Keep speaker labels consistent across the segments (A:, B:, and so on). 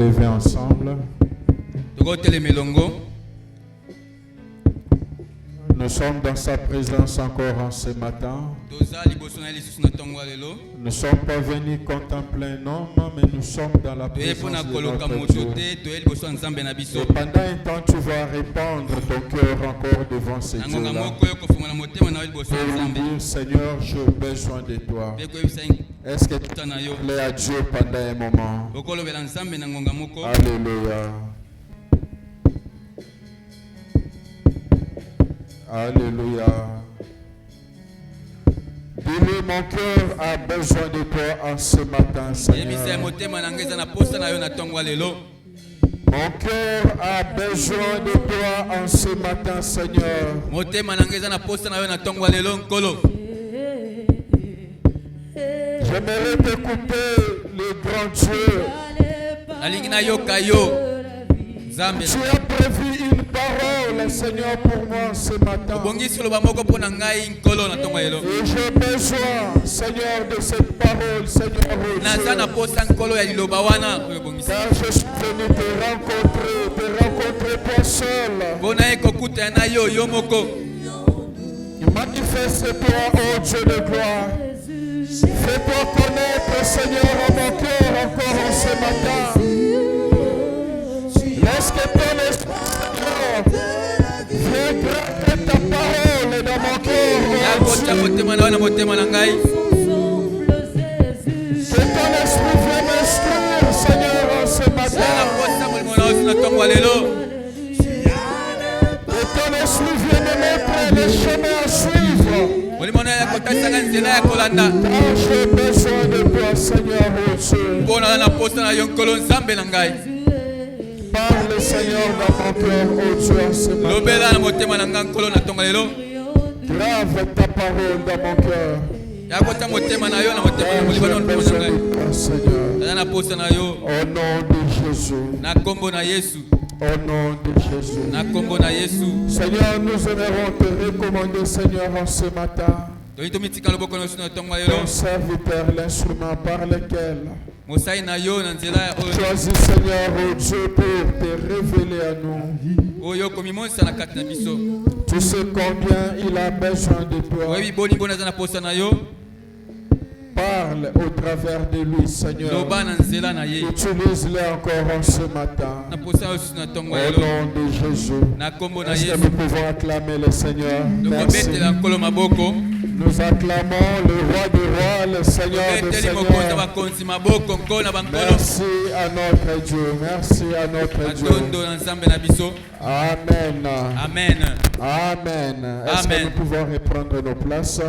A: lever ensemble. Nous sommes dans sa présence encore en ce matin. Nous ne sommes pas venus contempler un homme, mais nous sommes dans la présence de notre Dieu. Et pendant un temps, tu vas répandre ton cœur encore devant ce Dieu-là. Et dire, Seigneur, j'ai besoin de toi. Est-ce que tu plais à Dieu pendant un moment? Alléluia. Alléluia. Dis-lui, mon cœur a besoin de toi en ce matin, Seigneur. Mon cœur a besoin de toi en ce matin, Seigneur. J'aimerais t'écouter, le grand Dieu. Tu as prévu une parole, Seigneur, pour moi ce matin. Et j'ai besoin, Seigneur, de cette parole, Seigneur. Car je suis venu te rencontrer toi seul. Manifeste-toi, oh Dieu de gloire. Fais-toi connaître, Seigneur, en mon cœur encore en ce matin. Laisse que ton esprit, Seigneur, vienne gratter ta parole dans mon cœur. Que ton esprit vienne m'instruire, Seigneur, en ce matin. Que ton esprit vienne me mettre les chemins à suivre. Car j'ai besoin de toi, Seigneur, oh Dieu. Parle, Seigneur, dans mon cœur, oh Dieu, ce matin. Grave ta parole dans mon cœur. J'ai besoin de toi, Seigneur. Au nom de Jésus. Au nom de Jésus. Seigneur, nous aimerons te recommander, Seigneur, en ce matin. Ton serviteur, l'instrument par lequel choisis, Seigneur, oh Dieu, pour te révéler à nous. Tu sais combien il a besoin de toi. Parle au travers de lui, Seigneur. Utilise-le encore en ce matin. Au nom de Jésus. Est-ce que nous pouvons acclamer le Seigneur? Merci. Nous acclamons le roi des rois, le Seigneur des seigneurs. Merci à notre Dieu. Merci à notre Dieu. Amen. Amen. Amen. Est-ce que nous pouvons reprendre nos places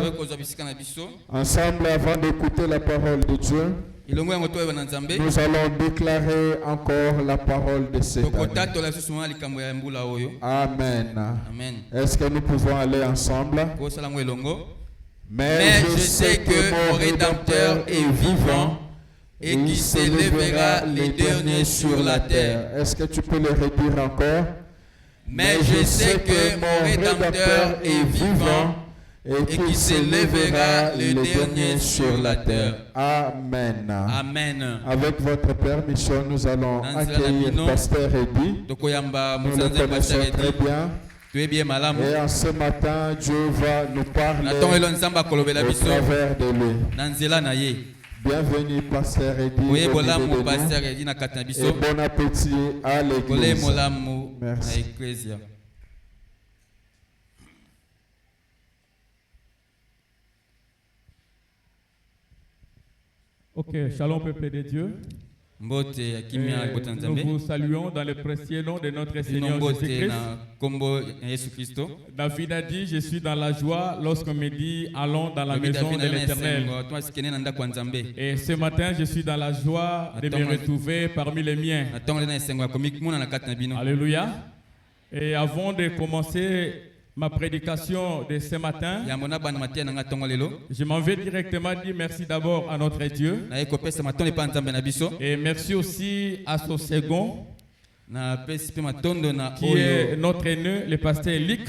A: ensemble avant d'écouter la parole de Dieu? Nous allons déclarer encore la parole de cette année. Amen. Est-ce que nous pouvons aller ensemble? Mais je sais que mon Rédempteur est vivant et qu'il s'élèvera les derniers sur la terre. Est-ce que tu peux le redire encore? Mais je sais que mon Rédempteur est vivant et qu'il s'élèvera les derniers sur la terre. Amen. Amen. Avec votre permission, nous allons accueillir Pasteur Eddy. Nous le connaissons très bien. Et en ce matin, Dieu va nous parler au travers de lui. Bienvenue, Pasteur Eddy. Et bon appétit à l'église. Merci.
B: Ok, shalom peuple de Dieu. Nous vous saluons dans le précieux nom de notre Seigneur Jésus-Christ. David a dit, je suis dans la joie lorsqu'on me dit, allons dans la maison de l'Éternel. Et ce matin, je suis dans la joie de me retrouver parmi les miens. Alléluia. Et avant de commencer ma prédication de ce matin, je m'en vais directement dire merci d'abord à notre Dieu. Et merci aussi à son second, qui est notre aîné, le pasteur Lick,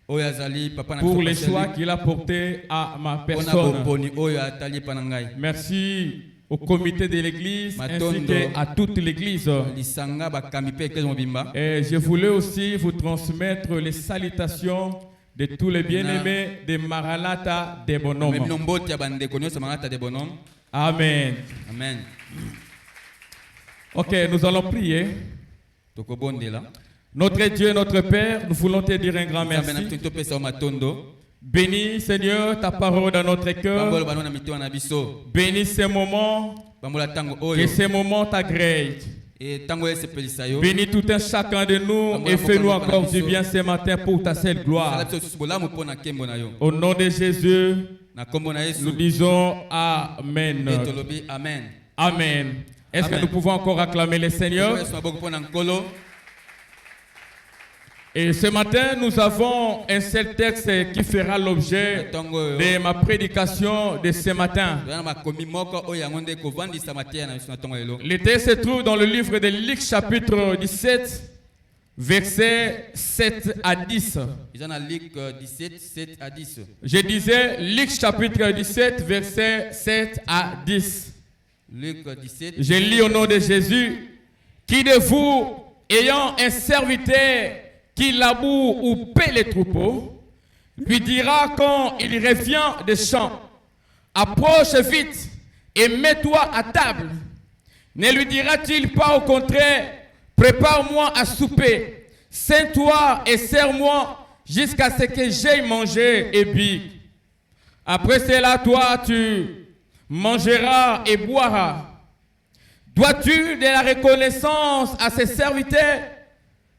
B: pour les choix qu'il a portés à ma personne. Merci au comité de l'église ainsi qu'à toute l'église. Et je voulais aussi vous transmettre les salutations de tous les bien-aimés de Maranatha des Bonhommes. Amen.
A: Amen.
B: Ok, nous allons prier. Notre Dieu, notre Père, nous voulons te dire un grand merci. Bénis, Seigneur, ta parole dans notre cœur. Bénis ces moments, que ces moments t'agréent. Bénis tout un chacun de nous et fais-nous encore du bien ce matin pour ta seule gloire. Au nom de Jésus, nous disons Amen. Amen. Est-ce que nous pouvons encore acclamer le Seigneur? Et ce matin, nous avons un seul texte qui fera l'objet de ma prédication de ce matin. Le texte se trouve dans le livre de Luc chapitre 17, versets 7 à 10. Je disais Luc chapitre 17, versets 7 à 10. Je lis au nom de Jésus. Qui de vous, ayant un serviteur qui laboure ou paie les troupeaux, lui dira quand il revient des champs, approche vite et mets-toi à table. Ne lui dira-t-il pas au contraire, prépare-moi à souper, ceins-toi et sers-moi jusqu'à ce que j'aie mangé et bu. Après cela, toi, tu mangeras et boiras. Dois-tu de la reconnaissance à ses serviteurs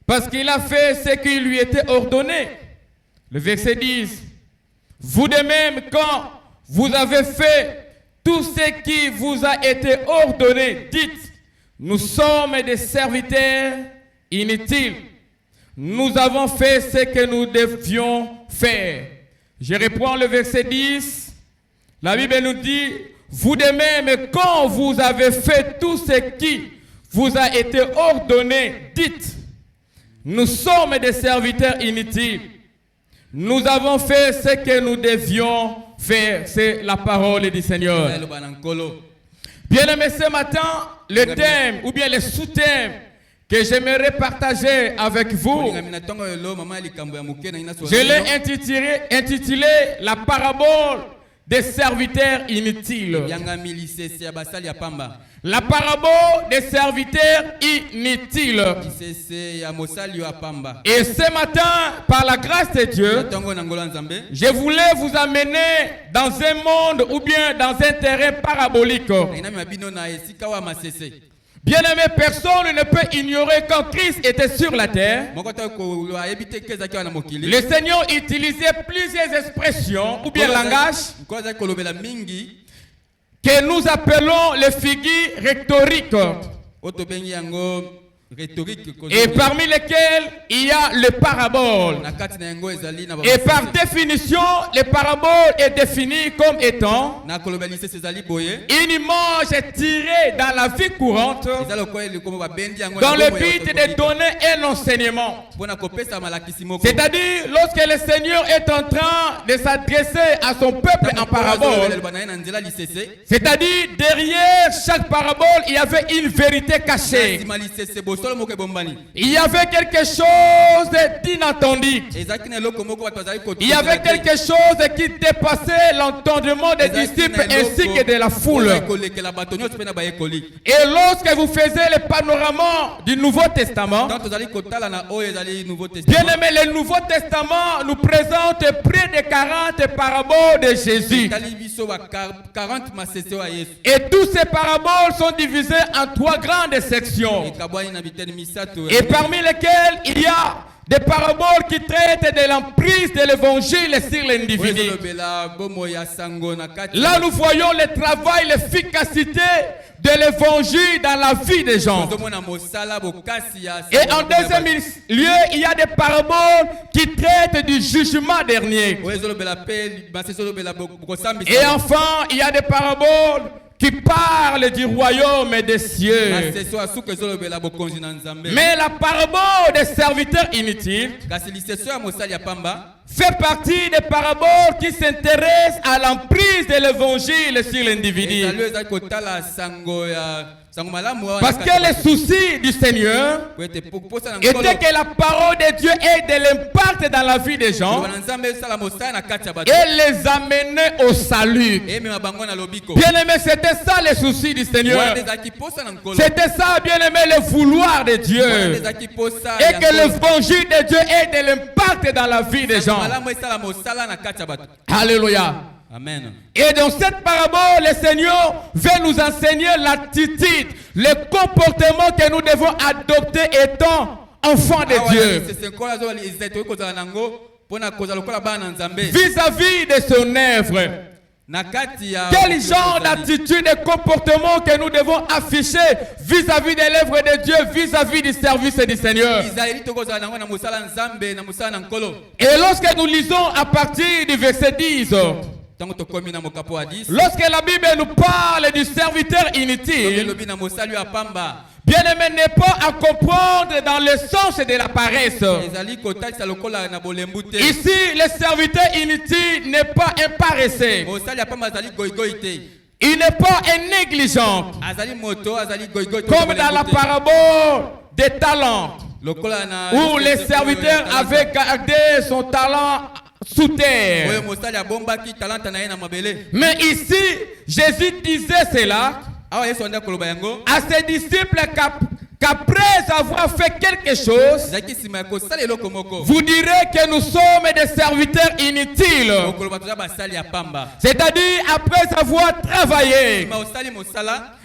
B: parce qu'il a fait ce qui lui était ordonné? Le verset 10. Vous de même, quand vous avez fait tout ce qui vous a été ordonné, dites, nous sommes des serviteurs inutiles. Nous avons fait ce que nous devions faire. Je reprends le verset 10. La Bible nous dit, vous de même, quand vous avez fait tout ce qui vous a été ordonné, dites, nous sommes des serviteurs inutiles. Nous avons fait ce que nous devions faire. C'est la parole du Seigneur. Bien-aimés, ce matin, le thème ou bien le sous-thème que j'aimerais partager avec vous, je l'ai intitulé la parabole des serviteurs inutiles. La parabole des serviteurs inutiles. Et ce matin, par la grâce de Dieu, je voulais vous amener dans un monde ou bien dans un terrain parabolique. Bien-aimé, personne ne peut ignorer quand Christ était sur la terre. Le Seigneur utilisait plusieurs expressions ou bien langages que nous appelons les figures rhétoriques. Et parmi lesquelles il y a le parabole. Et par définition, le parabole est défini comme étant une image tirée dans la vie courante dans le but de donner un enseignement. C'est-à-dire, lorsque le Seigneur est en train de s'adresser à son peuple en parabole, c'est-à-dire derrière chaque parabole, il y avait une vérité cachée. Il y avait quelque chose d'inattendu. Il y avait quelque chose qui dépassait l'entendement des disciples ainsi que de la foule. Et lorsque vous faisiez le panorama du Nouveau Testament, bien aimé, le Nouveau Testament nous présente près de 40 paraboles de Jésus. Et toutes ces paraboles sont divisées en 3 grandes sections. Et parmi lesquelles il y a des paraboles qui traitent de l'emprise de l'évangile sur l'individu. Là, nous voyons le travail, l'efficacité de l'évangile dans la vie des gens. Et en deuxième lieu, il y a des paraboles qui traitent du jugement dernier. Et enfin, il y a des paraboles qui parle du royaume des cieux. Mais la parabole des serviteurs inutiles fait partie des paraboles qui s'intéressent à l'emprise de l'évangile sur l'individu. Parce que le souci du Seigneur était que la parole de Dieu ait de l'impact dans la vie des gens et les amener au salut. Bien aimé, c'était ça le souci du Seigneur. C'était ça, bien aimé, le vouloir de Dieu. Et que l'évangile de Dieu ait de l'impact dans la vie des gens. Alléluia.
A: Amen.
B: Et dans cette parabole, le Seigneur veut nous enseigner l'attitude, le comportement que nous devons adopter étant enfants de Dieu. Vis-à-vis de son œuvre. Quel genre d'attitude et comportement que nous devons afficher vis-à-vis de l'œuvre de Dieu, vis-à-vis du service du Seigneur. Et lorsque nous lisons à partir du verset 10, lorsque la Bible nous parle du serviteur inutile, bien aimé, n'est pas à comprendre dans le sens de la paresse. Ici, le serviteur inutile n'est pas un paresseux. Il n'est pas un négligent. Comme dans la parabole des talents, où les serviteurs avaient gardé son talent sous terre. Mais ici, Jésus disait cela à ses disciples qu'après avoir fait quelque chose, vous direz que nous sommes des serviteurs inutiles. C'est-à-dire après avoir travaillé,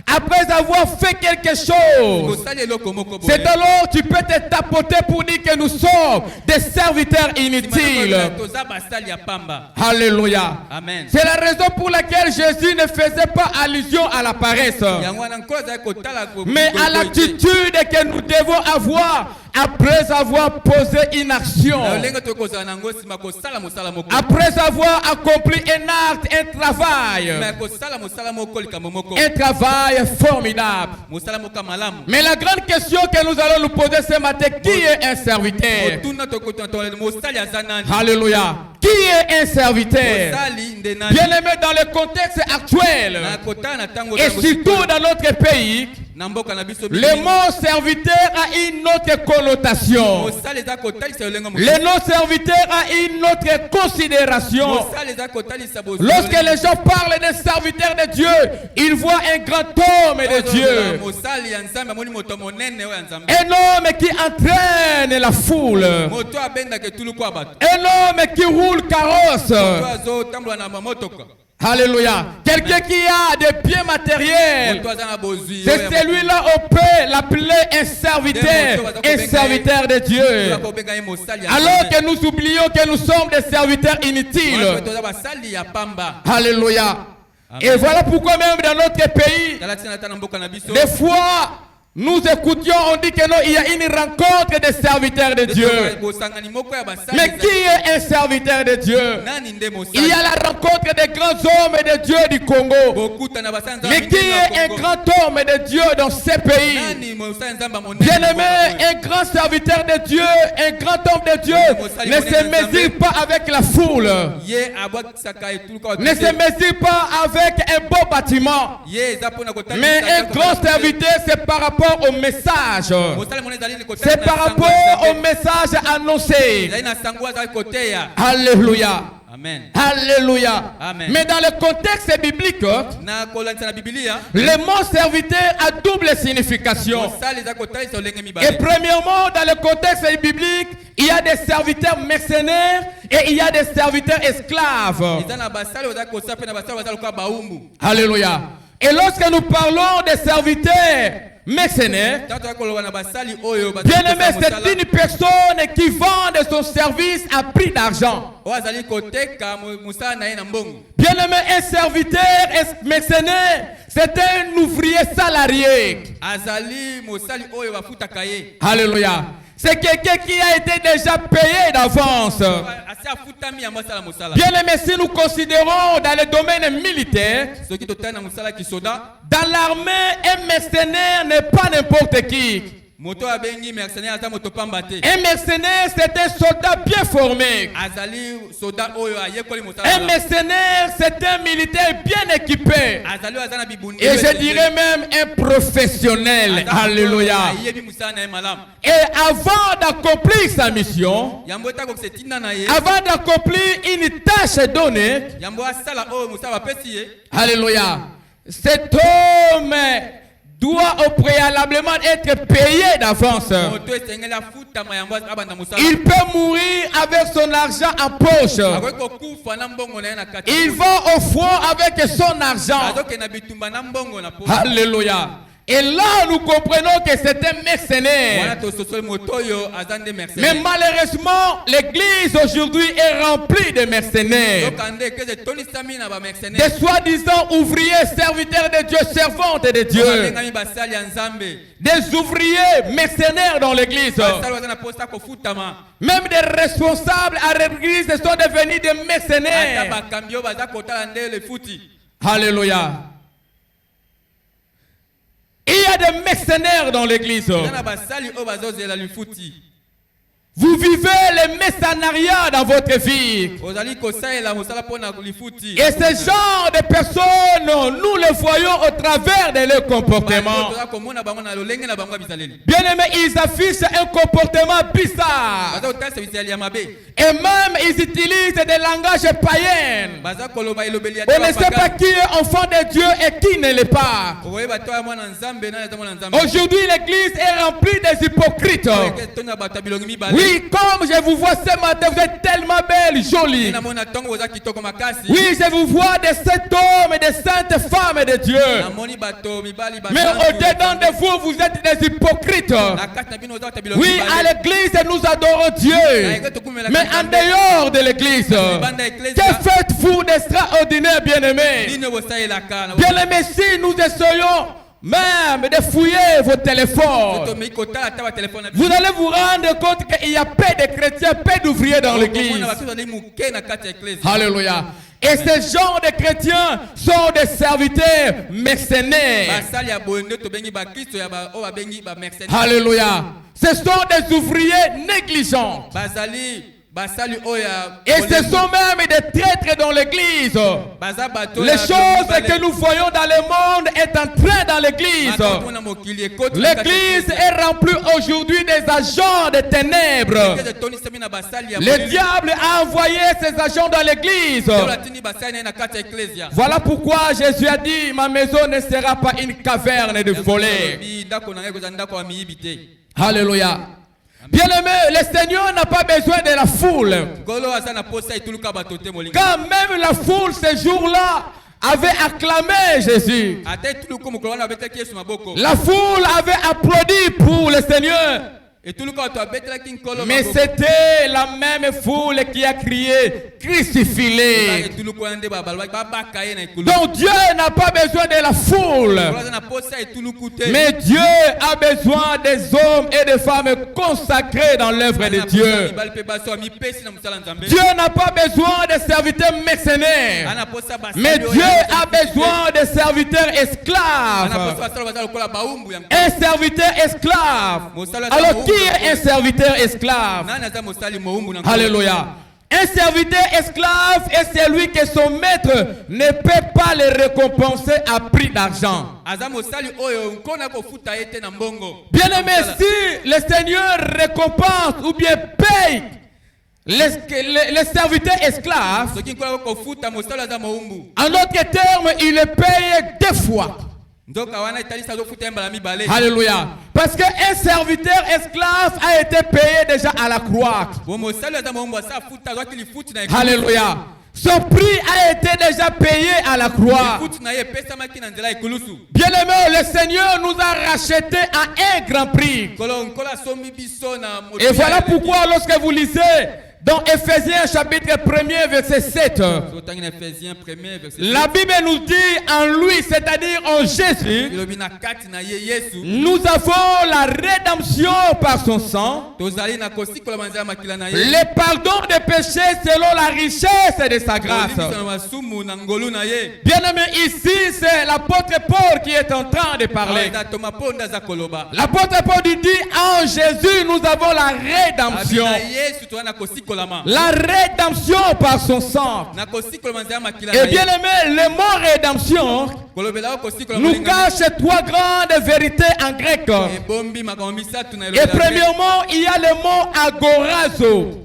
B: après avoir fait quelque chose, c'est alors tu peux te tapoter pour dire que nous sommes des serviteurs inutiles. Alléluia.
A: Amen.
B: C'est la raison pour laquelle Jésus ne faisait pas allusion à la paresse, mais à l'attitude que nous devons avoir après avoir posé une action, après avoir accompli un acte, un travail formidable. Mais la grande question que nous allons nous poser ce matin, qui est un serviteur? Alléluia. Qui est un serviteur? Bien aimé, dans le contexte actuel et surtout dans notre pays, le mot serviteur a une autre connotation. Le mot serviteur a une autre considération. Lorsque les gens parlent des serviteurs de Dieu, ils voient un grand homme de Dieu, un homme qui entraîne la foule, un homme qui roule carrosse. Alléluia. Quelqu'un qui a des biens matériels, c'est celui-là, on peut l'appeler un serviteur de Dieu. Alors que nous oublions que nous sommes des serviteurs inutiles. Alléluia. Et voilà pourquoi même dans notre pays, des fois, nous écoutions, on dit que non, il y a une rencontre des serviteurs de Dieu. Mais qui est un serviteur de Dieu? Il y a la rencontre des grands hommes de Dieu du Congo. Mais qui est un grand homme de Dieu dans ces pays? Bien aimé, un grand serviteur de Dieu, un grand homme de Dieu ne se mesure pas avec la foule, ne se mesure pas avec un beau bâtiment. Mais un grand serviteur, c'est par rapport au message. C'est par rapport au message annoncé. Alléluia.
A: Amen.
B: Alléluia.
A: Amen.
B: Mais dans le contexte biblique, le mot serviteur a double signification. Et premièrement, dans le contexte biblique, il y a des serviteurs mercenaires et il y a des serviteurs esclaves. Alléluia. Et lorsque nous parlons des serviteurs mercenaires, bien aimé, c'est une personne qui vend de son service à prix d'argent. Bien aimé, un serviteur mercenaire, c'est un ouvrier salarié. Alléluia. C'est quelqu'un qui a été déjà payé d'avance. Bien aimé, si nous considérons dans le domaine militaire, dans l'armée, un mercenaire n'est pas n'importe qui. Un mercenaire, c'est un soldat bien formé. Un mercenaire, c'est un militaire bien équipé. Et je dirais même un professionnel. Alléluia. Et avant d'accomplir sa mission, avant d'accomplir une tâche donnée, alléluia, cet homme doit au préalablement être payé d'avance. Il peut mourir avec son argent en poche. Il va au front avec son argent. Alléluia. Et là, nous comprenons que c'est un mercenaire. Mais malheureusement, l'église aujourd'hui est remplie de mercenaires. Des soi-disant ouvriers, serviteurs de Dieu, servantes de Dieu. Des ouvriers mercenaires dans l'église. Même des responsables à l'église sont devenus des mercenaires. Alléluia. Il y a des mercenaires dans l'église. Vous vivez les mercenariats dans votre vie. Et ce genre de personnes, nous les voyons au travers de leur comportement. Bien aimé, ils affichent un comportement bizarre. Et même ils utilisent des langages païens. On ne sait pas qui est enfant de Dieu et qui ne l'est pas. Aujourd'hui, l'église est remplie des hypocrites. Oui, comme je vous vois ce matin, vous êtes tellement belle, jolie. Oui, je vous vois des saints hommes et des saintes femmes de Dieu. Mais au-dedans de vous, vous êtes des hypocrites. Oui, à l'église, nous adorons Dieu. Mais en dehors de l'église, que faites-vous d'extraordinaire, bien-aimés? Bien-aimés, si nous essayons même de fouiller vos téléphones, vous allez vous rendre compte qu'il y a peu de chrétiens, peu d'ouvriers dans l'église. Alléluia. Et ce genre de chrétiens sont des serviteurs mercenaires. Alléluia. Ce sont des ouvriers négligents. Et ce sont même des traîtres dans l'église. Les choses que nous voyons dans le monde est en train dans l'église. L'église est remplie aujourd'hui des agents de ténèbres. Le diable a envoyé ses agents dans l'église. Voilà pourquoi Jésus a dit: ma maison ne sera pas une caverne de volets. Alléluia. Bien aimé, le Seigneur n'a pas besoin de la foule. Quand même la foule ce jour-là avait acclamé Jésus. La foule avait applaudi pour le Seigneur. Mais c'était la même foule qui a crié: crucifie-le. Donc Dieu n'a pas besoin de la foule. Mais Dieu a besoin des hommes et des femmes consacrés dans l'œuvre de Dieu. Dieu n'a pas besoin de serviteurs mercenaires. Mais Dieu a besoin de serviteurs esclaves. Un serviteur esclave. Alors qui est un serviteur esclave? Alléluia. Un serviteur esclave est celui que son maître ne peut pas le récompenser à prix d'argent. Bien aimé, si le Seigneur récompense ou bien paye les serviteurs esclaves, en d'autres termes, il est payé 2 fois. Alléluia. Parce qu'un serviteur esclave a été payé déjà à la croix. Alléluia. Son prix a été déjà payé à la croix. Bien aimé, le Seigneur nous a rachetés à un grand prix. Et voilà pourquoi lorsque vous lisez dans Ephésiens chapitre 1er verset 7, la Bible nous dit en lui, c'est-à-dire en Jésus, nous avons la rédemption par son sang, le pardon des péchés selon la richesse de sa grâce. Bien aimé, ici c'est l'apôtre Paul qui est en train de parler. L'apôtre Paul dit en Jésus nous avons la rédemption. La rédemption par son sang. Et bien aimé, le mot rédemption nous cache trois grandes vérités en grec. Et premièrement, il y a le mot agorazo.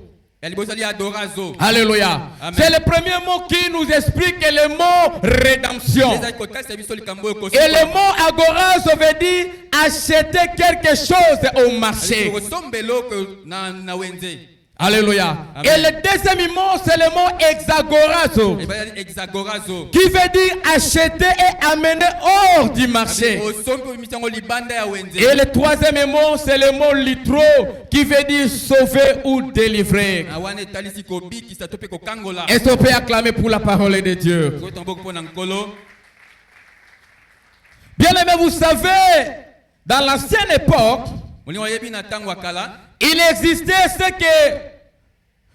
B: Alléluia. C'est le premier mot qui nous explique le mot rédemption. Et le mot agorazo veut dire acheter quelque chose au marché. Alléluia. Amen. Et le deuxième mot, c'est le mot exagorazo, qui veut dire acheter et amener hors du marché. Et le troisième mot, c'est le mot litro, qui veut dire sauver ou délivrer. Est-ce qu'on peut acclamer pour la parole de Dieu? Bien aimé, vous savez, dans l'ancienne époque, il existait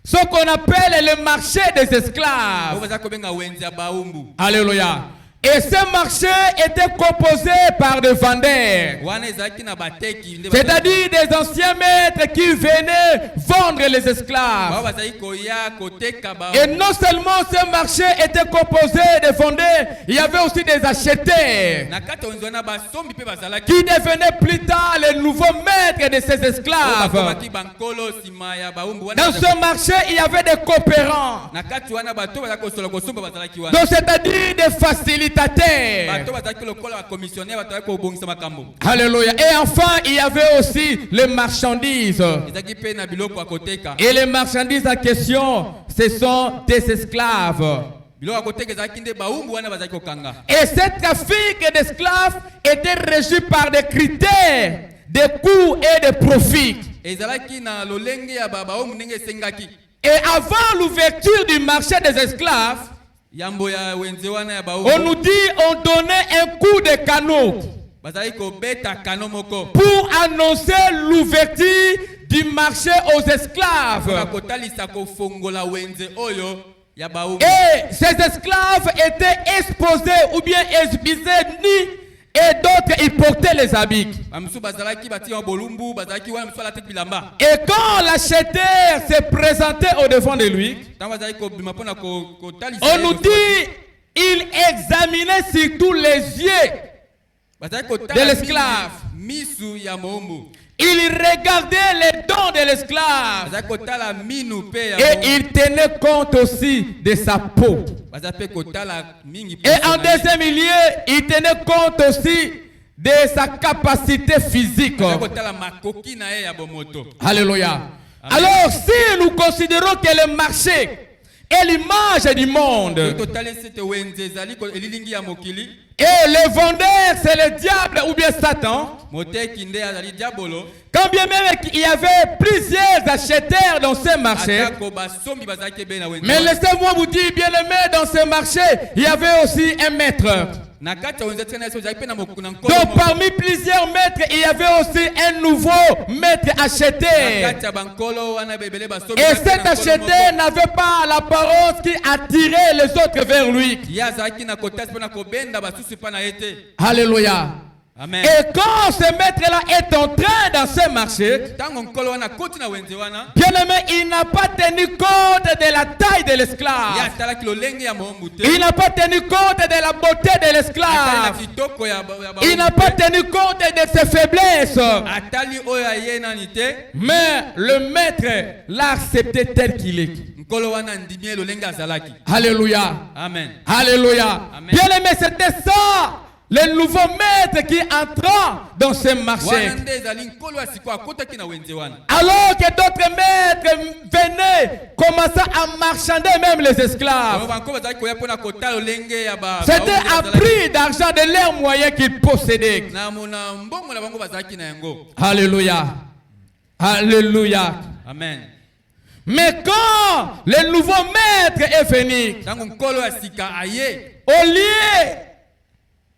B: ce qu'on appelle le marché des esclaves. Alléluia. Et ce marché était composé par des vendeurs, c'est-à-dire des anciens maîtres qui venaient vendre les esclaves. Et non seulement ce marché était composé de vendeurs, il y avait aussi des acheteurs qui devenaient plus tard les nouveaux maîtres de ces esclaves. Dans ce marché, il y avait des coopérants, donc c'est-à-dire des facilitateurs. Alléluia. Et enfin, il y avait aussi les marchandises. Et les marchandises en question, ce sont des esclaves. Et ce trafic d'esclaves était régi par des critères de coûts et de profit. Et avant l'ouverture du marché des esclaves, on nous dit on donnait un coup de canot pour annoncer l'ouverture du marché aux esclaves. Et ces esclaves étaient exposés ou bien exposés nus, et d'autres ils portaient les habits. Et quand l'acheteur s'est présenté au devant de lui, on nous dit il examinait surtout les yeux de l'esclave. Il regardait les dents de l'esclave et il tenait compte aussi de sa peau. Et en deuxième lieu, il tenait compte aussi de sa capacité physique. Alléluia. Alors si nous considérons que le marché est l'image du monde et le vendeur c'est le diable ou bien Satan, quand bien même il y avait plusieurs acheteurs dans ce marché, mais laissez-moi vous dire, bien aimé, dans ce marché il y avait aussi un maître. Donc parmi plusieurs maîtres, il y avait aussi un nouveau maître acheteur. Et cet acheteur n'avait pas l'apparence qui attirait les autres vers lui. Alléluia. Amen. Et quand ce maître-là est entré dans ce marché, bien aimé, il n'a pas tenu compte de la taille de l'esclave. Il n'a pas tenu compte de la beauté de l'esclave. Il n'a pas tenu compte de ses faiblesses. Mais le maître l'a accepté tel qu'il est. Alléluia. Amen. Alléluia. Amen. Bien aimé, c'était ça. Le nouveau maître qui entra dans ce marché. Alors que d'autres maîtres venaient commencer à marchander même les esclaves. C'était à prix d'argent de leurs moyens qu'ils possédaient. Alléluia. Alléluia. Amen. Mais quand le nouveau maître est venu, au lieu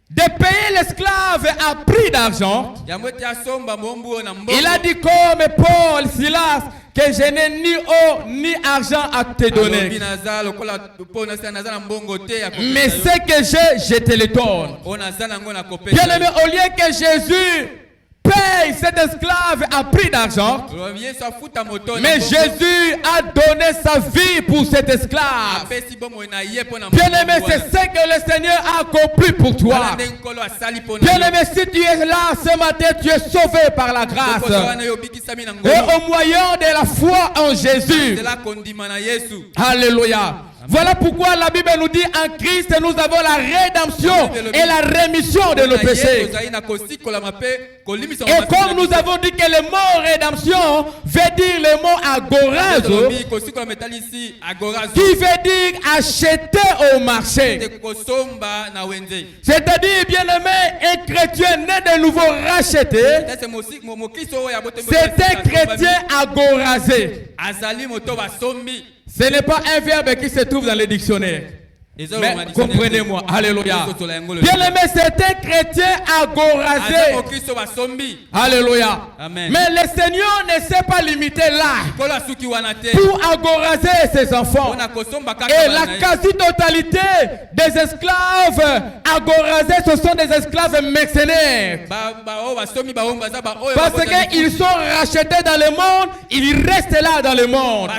B: de payer l'esclave à prix d'argent, il a dit comme Paul, Silas, que je n'ai ni eau ni argent à te donner. Mais ce que j'ai, je te le donne. Bien aimé, au lieu que Jésus paye cet esclave à prix d'argent, mais Jésus a donné sa vie pour cet esclave. Bien aimé, c'est ce que le Seigneur a accompli pour toi. Bien aimé, si tu es là ce matin, tu es sauvé par la grâce et au moyen de la foi en Jésus. Alléluia. Voilà pourquoi la Bible nous dit en Christ nous avons la rédemption et la rémission de nos péchés. Et comme nous avons dit que le mot rédemption veut dire le mot agorazo, qui veut dire acheter au marché. C'est-à-dire, bien aimé, un chrétien né de nouveau racheté, c'est un chrétien agorasé. Ce n'est pas un verbe qui se trouve dans les dictionnaires. Mais comprenez-moi, alléluia. Bien aimé, c'est un chrétien agorasé. Alléluia. Amen. Mais le Seigneur ne s'est pas limité là pour agoraser ses enfants. Et la quasi-totalité des esclaves agorasés, ce sont des esclaves mercenaires. Parce qu'ils sont rachetés dans le monde, ils restent là dans le monde.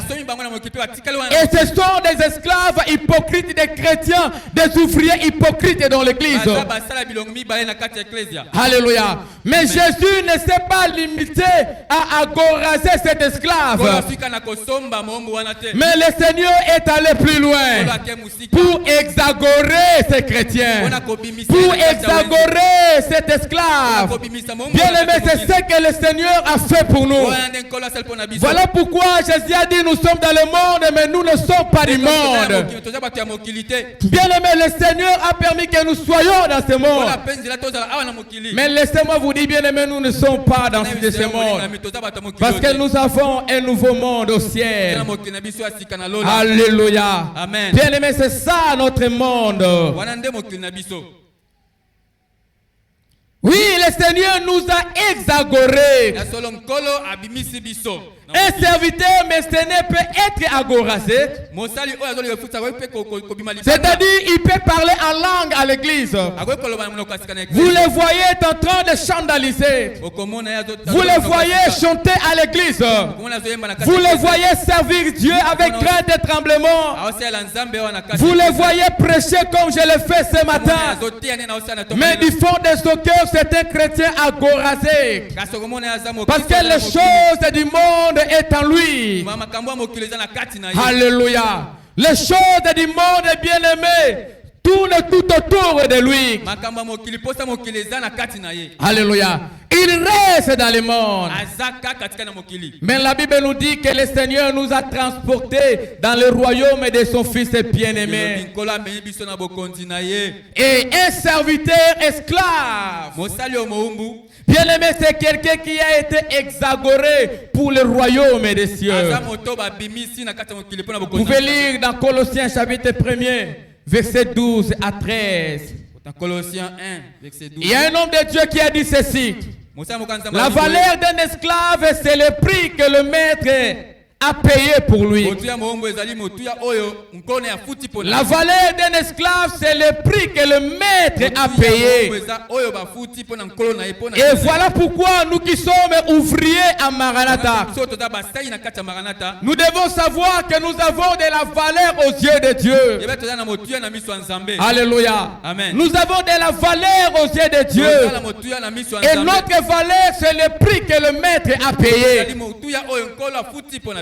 B: Et ce sont des esclaves hypocrites, des chrétiens, des ouvriers hypocrites dans l'église. Alléluia. Mais Jésus ne s'est pas limité à agoraser cet esclave. Mais le Seigneur est allé plus loin pour exagorer ces chrétiens, pour exagorer cet esclave. Bien aimé, c'est ce que le Seigneur a fait pour nous. Voilà pourquoi Jésus a dit nous sommes dans le monde, mais nous ne sommes pas du monde. Bien aimé, le Seigneur a permis que nous soyons dans ce monde. Mais laissez-moi vous dire, bien aimé, nous ne sommes pas dans ce monde. Parce que nous avons un nouveau monde au ciel. Alléluia. Amen. Bien aimé, c'est ça notre monde. Oui, le Seigneur nous a exagorés. Un serviteur mercenaire peut être agorasé. C'est-à-dire, il peut parler en langue à l'église. Vous le voyez en train de scandaliser. Vous le voyez chanter à l'église. Vous le voyez servir Dieu avec crainte et tremblement. Vous le voyez prêcher comme je l'ai fait ce matin. Mais du fond de son cœur, c'est un chrétien agorasé. Parce que les choses du monde est en lui. Alléluia. Les choses du monde, bien-aimé, tournent tout autour de lui. Alléluia. Il reste dans le monde. Mais la Bible nous dit que le Seigneur nous a transportés dans le royaume de son Fils bien-aimé. Et un serviteur esclave, bien-aimé, c'est quelqu'un qui a été exagoré pour le royaume des cieux. Vous pouvez lire dans Colossiens chapitre 1er, verset 12 à 13.
A: Colossiens 1, verset 12.
B: Il y a un homme de Dieu qui a dit ceci. La valeur d'un esclave, c'est le prix que le maître a payé pour lui. La valeur d'un esclave, c'est le prix que le maître a payé. Et voilà pourquoi nous qui sommes ouvriers à Maranatha, nous devons savoir que nous avons de la valeur aux yeux de Dieu. Alléluia. Amen. Nous avons de la valeur aux yeux de Dieu. Et notre valeur, c'est le prix que le maître a payé.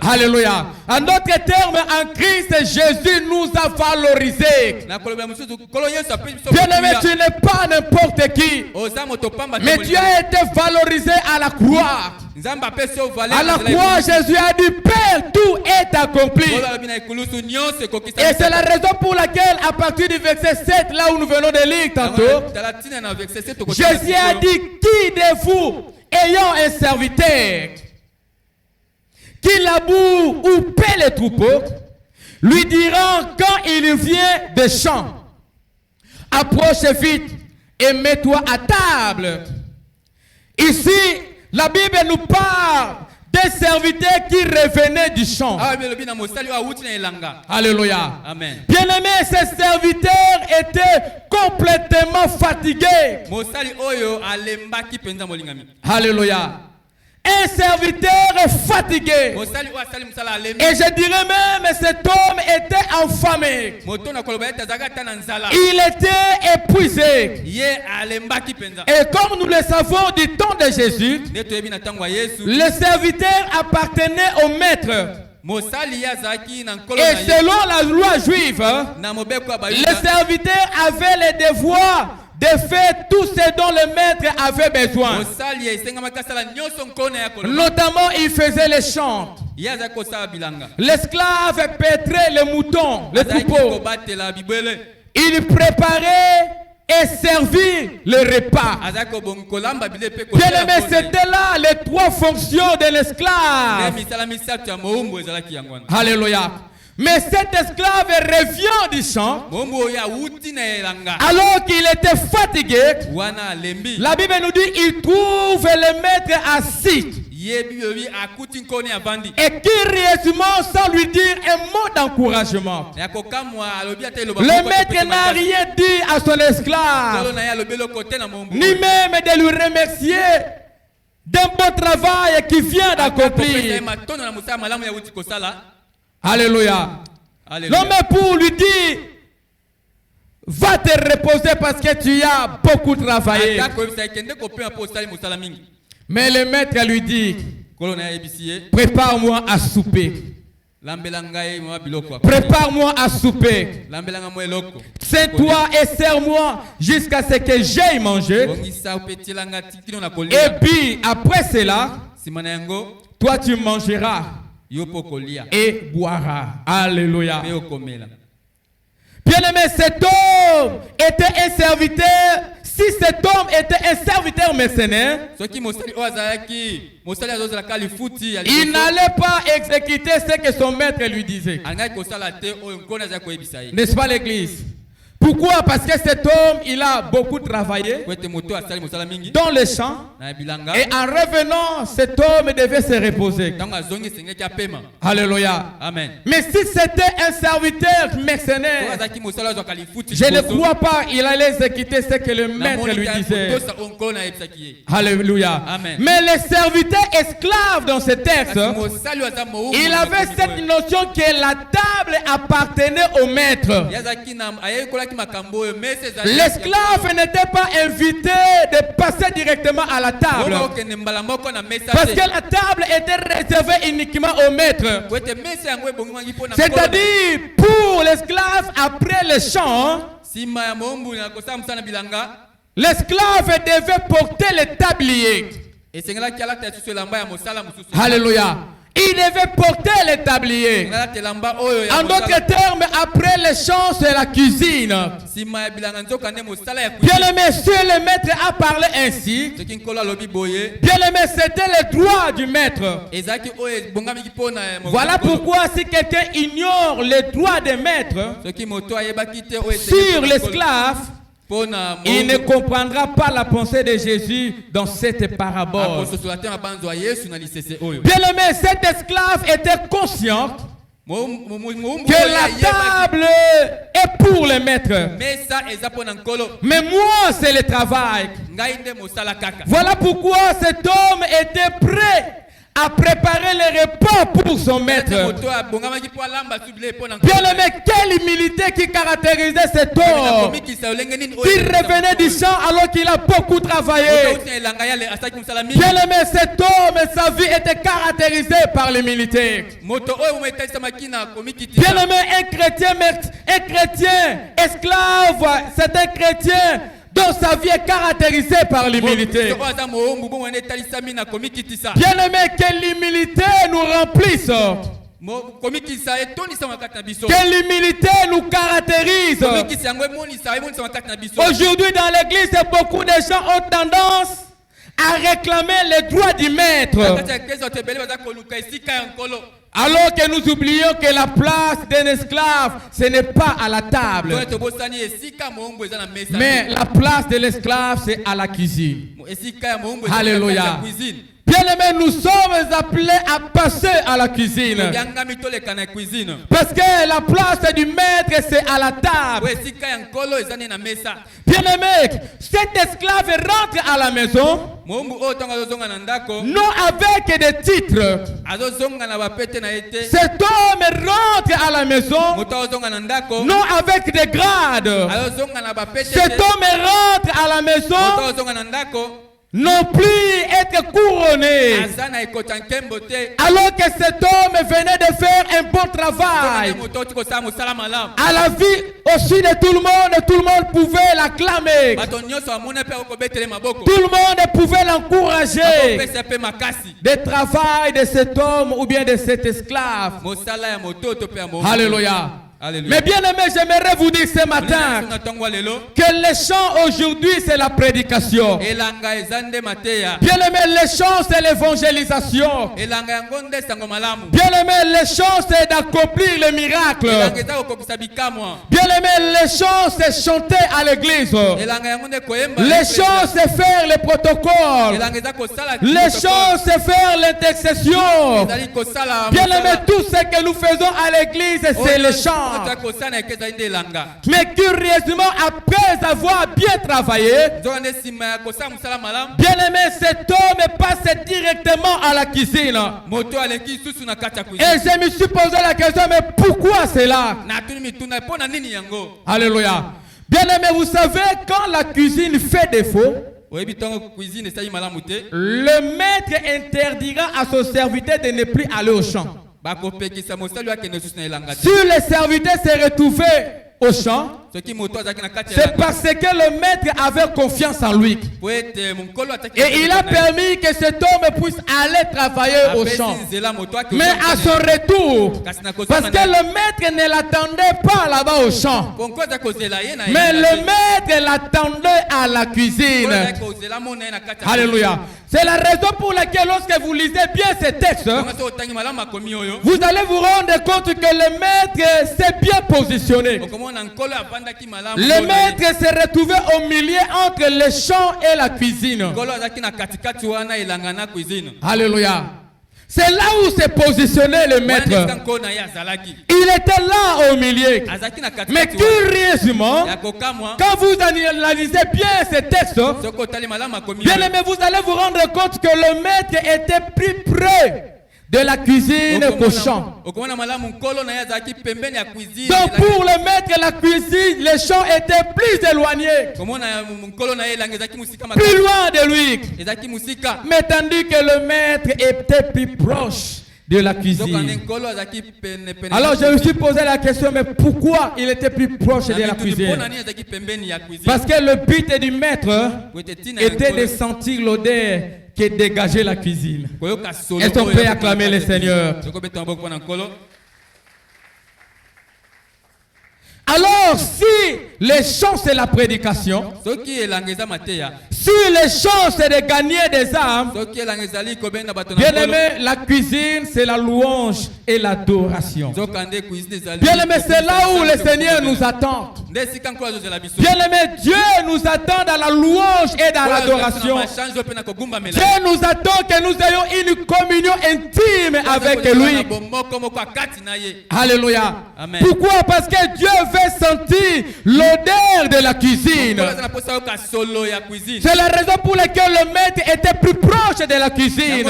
B: Alléluia. En d'autres termes, en Christ, Jésus nous a valorisés. Bien-aimé, tu n'es pas n'importe qui. Mais tu as été valorisé à la croix. À la croix, Jésus a dit, Père, tout est accompli. Et c'est la raison pour laquelle, à partir du verset 7, là où nous venons de lire tantôt, Jésus a dit, qui de vous, ayant un serviteur, qui laboure ou paie les troupeaux, lui diront quand il vient des champs, approche vite et mets-toi à table. Ici, la Bible nous parle des serviteurs qui revenaient du champ. Alléluia.
A: Amen.
B: Bien-aimés, ces serviteurs étaient complètement fatigués. Alléluia. Un serviteur fatigué. Et je dirais même cet homme était affamé. Il était épuisé. Et comme nous le savons du temps de Jésus, le serviteur appartenait au maître. Et selon la loi juive, le serviteur avait le devoir de faire tout ce dont le maître avait besoin. Notamment, il faisait les chants. L'esclave pétrait les moutons, les troupeaux. Il préparait et servit le repas. Bien aimé, c'était là les trois fonctions de l'esclave. Alléluia. Mais cet esclave revient du champ alors qu'il était fatigué. La Bible nous dit il trouve le maître assis et curieusement, sans lui dire un mot d'encouragement, le maître n'a rien dit à son esclave, ni même de lui remercier d'un bon travail qu'il vient d'accomplir. Alléluia. L'homme pour lui dit, va te reposer parce que tu as beaucoup travaillé. Mais le maître lui dit, prépare-moi à souper. Prépare-moi à souper. Tiens-toi et sers-moi jusqu'à ce que j'aille manger. Et puis après cela, toi tu mangeras et boira. Alléluia. Bien-aimé, cet homme était un serviteur. Si cet homme était un serviteur mercenaire, il n'allait pas exécuter ce que son maître lui disait. N'est-ce pas l'église? Pourquoi? Parce que cet homme, il a beaucoup travaillé dans les champs. Et en revenant, cet homme devait se reposer. Alléluia.
A: Amen.
B: Mais si c'était un serviteur mercenaire, je ne crois pas qu'il allait exécuter ce que le maître lui disait. Alléluia.
A: Amen.
B: Mais les serviteurs esclaves dans ce texte, il avait cette notion que la table appartenait au maître. L'esclave n'était pas invité de passer directement à la table, parce que la table était réservée uniquement au maître. C'est-à-dire, pour l'esclave, après le chant, l'esclave devait porter le tablier. Alléluia. Il devait porter le tablier. En d'autres termes, après les chants, c'est la cuisine. Bien aimé, si le maître a parlé ainsi, bien aimé, c'était le droit du maître. Voilà pourquoi si quelqu'un ignore les droits des maîtres sur l'esclave, il ne comprendra pas la pensée de Jésus dans cette parabole. Bien aimé, cet esclave était conscient que la table est pour le maître, mais moi c'est le travail. Voilà pourquoi cet homme était prêt à préparer le repas pour son maître. Bien aimé, quelle humilité qui caractérisait cet homme qui revenait du champ alors qu'il a beaucoup travaillé. Bien aimé, cet homme, sa vie était caractérisée par l'humilité. Bien aimé, un chrétien esclave, c'est un chrétien dont sa vie est caractérisée par l'humilité. Bien aimé, que l'humilité nous remplisse. Que l'humilité nous caractérise. Aujourd'hui dans l'église, beaucoup de gens ont tendance à réclamer les droits du maître. Alors que nous oublions que la place d'un esclave, ce n'est pas à la table. Mais la place de l'esclave, c'est à la cuisine. Alléluia. Bien-aimés, nous sommes appelés à passer à la cuisine. Parce que la place du maître, c'est à la table. Bien-aimés, cet esclave rentre à la maison, non avec des titres. Cet homme rentre à la maison, non avec des grades. Cet homme rentre à la maison, non plus être couronné. Alors que cet homme venait de faire un bon travail. À la vie aussi de tout le monde pouvait l'acclamer. Tout le monde pouvait l'encourager. Le travail de cet homme ou bien de cet esclave. Alléluia. Alléluia. Mais bien aimé, j'aimerais vous dire ce matin que le chant aujourd'hui c'est la prédication. Bien aimé, le chant c'est l'évangélisation. Bien aimé, le chant c'est d'accomplir le miracle. Bien aimé, le chant c'est chanter à l'église. Le chant c'est faire le protocole. Le chant c'est faire l'intercession. Bien aimé, tout ce que nous faisons à l'église c'est le chant. Mais curieusement, après avoir bien travaillé, bien aimé, cet homme passe directement à la cuisine. Et je me suis posé la question, mais pourquoi cela? Alléluia. Bien aimé, vous savez, quand la cuisine fait défaut, le maître interdira à son serviteur de ne plus aller au champ. Si le serviteur s'est retrouvé au champ, c'est parce que le maître avait confiance en lui. Et il a permis que cet homme puisse aller travailler au champ. Mais à son retour, parce que le maître ne l'attendait pas là-bas au champ, mais le maître l'attendait à la cuisine. Alléluia. C'est la raison pour laquelle lorsque vous lisez bien ces textes, vous allez vous rendre compte que le maître s'est bien positionné. Le maître s'est retrouvé au milieu entre le champ et la cuisine. Alléluia. C'est là où s'est positionné le maître. Il était là au milieu. Mais curieusement, quand vous analysez bien ces textes, bien aimé, vous allez vous rendre compte que le maître était plus près de la cuisine qu'au champ. Donc pour le maître, la cuisine, les champs étaient plus éloignés, plus loin de lui. Mais tandis que le maître était plus proche de la cuisine. Alors je me suis posé la question, mais pourquoi il était plus proche de la cuisine? Parce que le but du maître était de sentir l'odeur qui dégageait la cuisine. Est-ce qu'on peut acclamer le Seigneur? Alors, si les chants c'est la prédication, si les chants c'est de gagner des âmes, bien aimé, la cuisine c'est la louange et l'adoration. Bien aimé, c'est là où le Seigneur nous attend. Bien aimé, Dieu nous attend dans la louange et dans l'adoration. Dieu nous attend que nous ayons une communion intime avec lui. Alléluia. Amen. Pourquoi? Parce que Dieu veut sentir l'odeur de la cuisine. C'est la raison pour laquelle le maître était plus proche de la cuisine.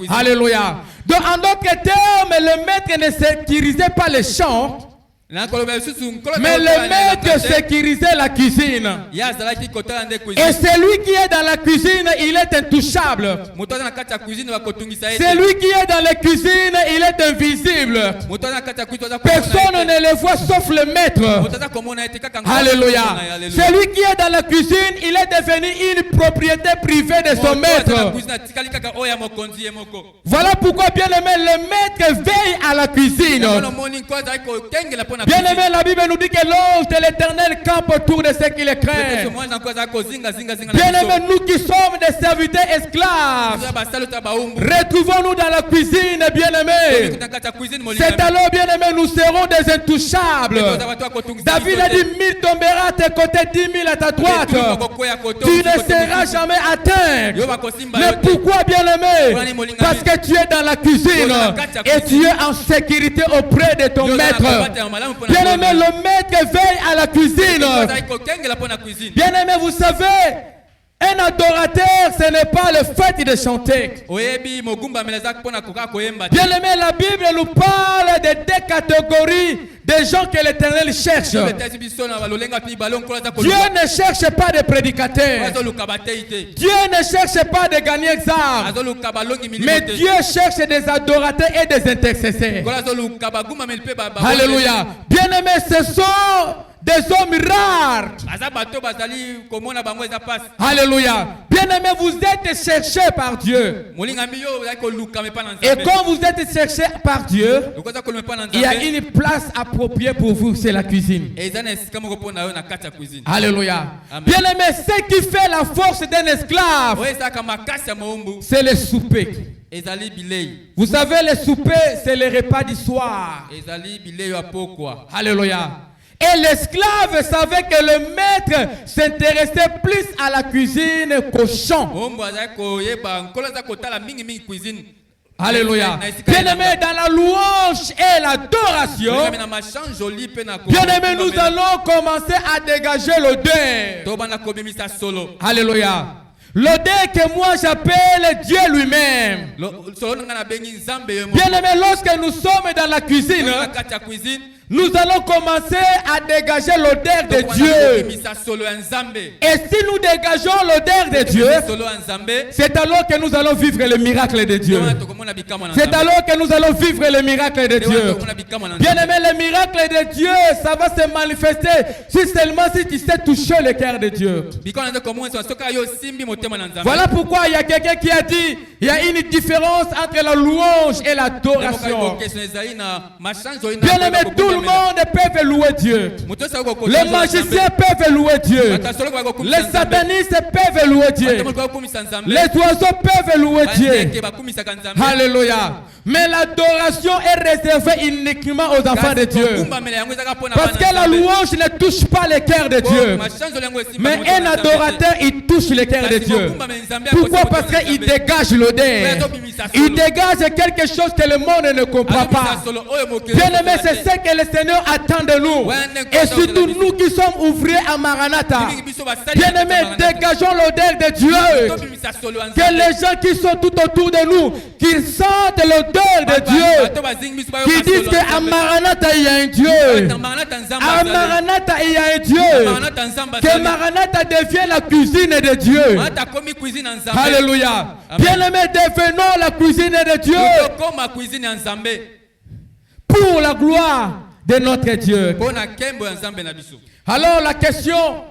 B: Alléluia. Donc en d'autres termes, le maître ne sécurisait pas les champs, mais le maître sécurisait la cuisine. Et celui qui est dans la cuisine, il est intouchable. Celui qui est dans la cuisine, il est invisible. Personne ne le voit sauf le maître. Alléluia. Celui qui est dans la cuisine, il est devenu une propriété privée de son maître. Voilà pourquoi, bien aimé, le maître veille à la cuisine. Bien-aimé, la Bible nous dit que l'ange de l'Éternel campe autour de ceux qui le craignent. Bien-aimé, nous qui sommes des serviteurs esclaves, retrouvons-nous dans la cuisine, bien-aimé. C'est alors, bien-aimé, nous serons des intouchables. David a dit, 1000 tombera à tes côtés, 10 000 à ta droite. Tu ne seras jamais atteint. Mais pourquoi, bien-aimé? Parce que tu es dans la cuisine et tu es en sécurité auprès de ton maître. Bien-aimé, le maître veille à la cuisine. Bien-aimé, vous savez, un adorateur, ce n'est pas le fait de chanter. Bien-aimé, la Bible nous parle de deux catégories de gens que l'Éternel cherche. Dieu ne cherche pas de prédicateurs. Dieu ne cherche pas de gagner des âmes. Mais Dieu cherche des adorateurs et des intercesseurs. Alléluia. Bien-aimé, ce sont des hommes rares. Alléluia. Bien-aimé, vous êtes cherchés par Dieu. Et quand vous êtes cherchés par Dieu, il y a une place appropriée pour vous, c'est la cuisine. Alléluia. Bien-aimé, ce qui fait la force d'un esclave, c'est le souper. Vous savez, le souper, c'est le repas du soir. Alléluia. Et l'esclave savait que le maître s'intéressait plus à la cuisine qu'au chant. Alléluia. Bien-aimé, dans la louange et l'adoration, bien-aimé, nous allons commencer à dégager l'odeur. Alléluia. L'odeur que moi j'appelle Dieu lui-même. Bien-aimé, lorsque nous sommes dans la cuisine, nous allons commencer à dégager l'odeur de Dieu. Et si nous dégageons l'odeur de Dieu, c'est alors que nous allons vivre le miracle de Dieu. C'est alors que nous allons vivre le miracle de Dieu. Bien-aimé, le miracle de Dieu, ça va se manifester si seulement si tu sais toucher le cœur de Dieu. Voilà pourquoi il y a quelqu'un qui a dit, il y a une différence entre la louange et l'adoration. Bien-aimé, tout le monde peut louer Dieu. Les magiciens peuvent louer Dieu. Les satanistes peuvent louer Dieu. Les oiseaux peuvent louer Dieu. Alléluia. Mais l'adoration est réservée uniquement aux enfants de Dieu. Parce que la louange ne touche pas le cœur de Dieu. Mais un adorateur, il touche le cœur de Dieu. Pourquoi? Parce qu'il dégage l'odeur. Il dégage quelque chose que le monde ne comprend pas. Bien-aimé, c'est ce que le Seigneur attend de nous. Et surtout nous qui sommes ouvriers à Maranatha. Bien-aimé, dégageons l'odeur de Dieu. Que les gens qui sont tout autour de nous, qu'ils sentent l'odeur de Dieu, qui disent qu'à Maranatha il y a un Dieu. À Maranatha il y a un Dieu. Que Maranatha devienne la cuisine de Dieu. Alléluia. Bien-aimé, devenons la cuisine de Dieu pour la gloire de notre Dieu. Alors la question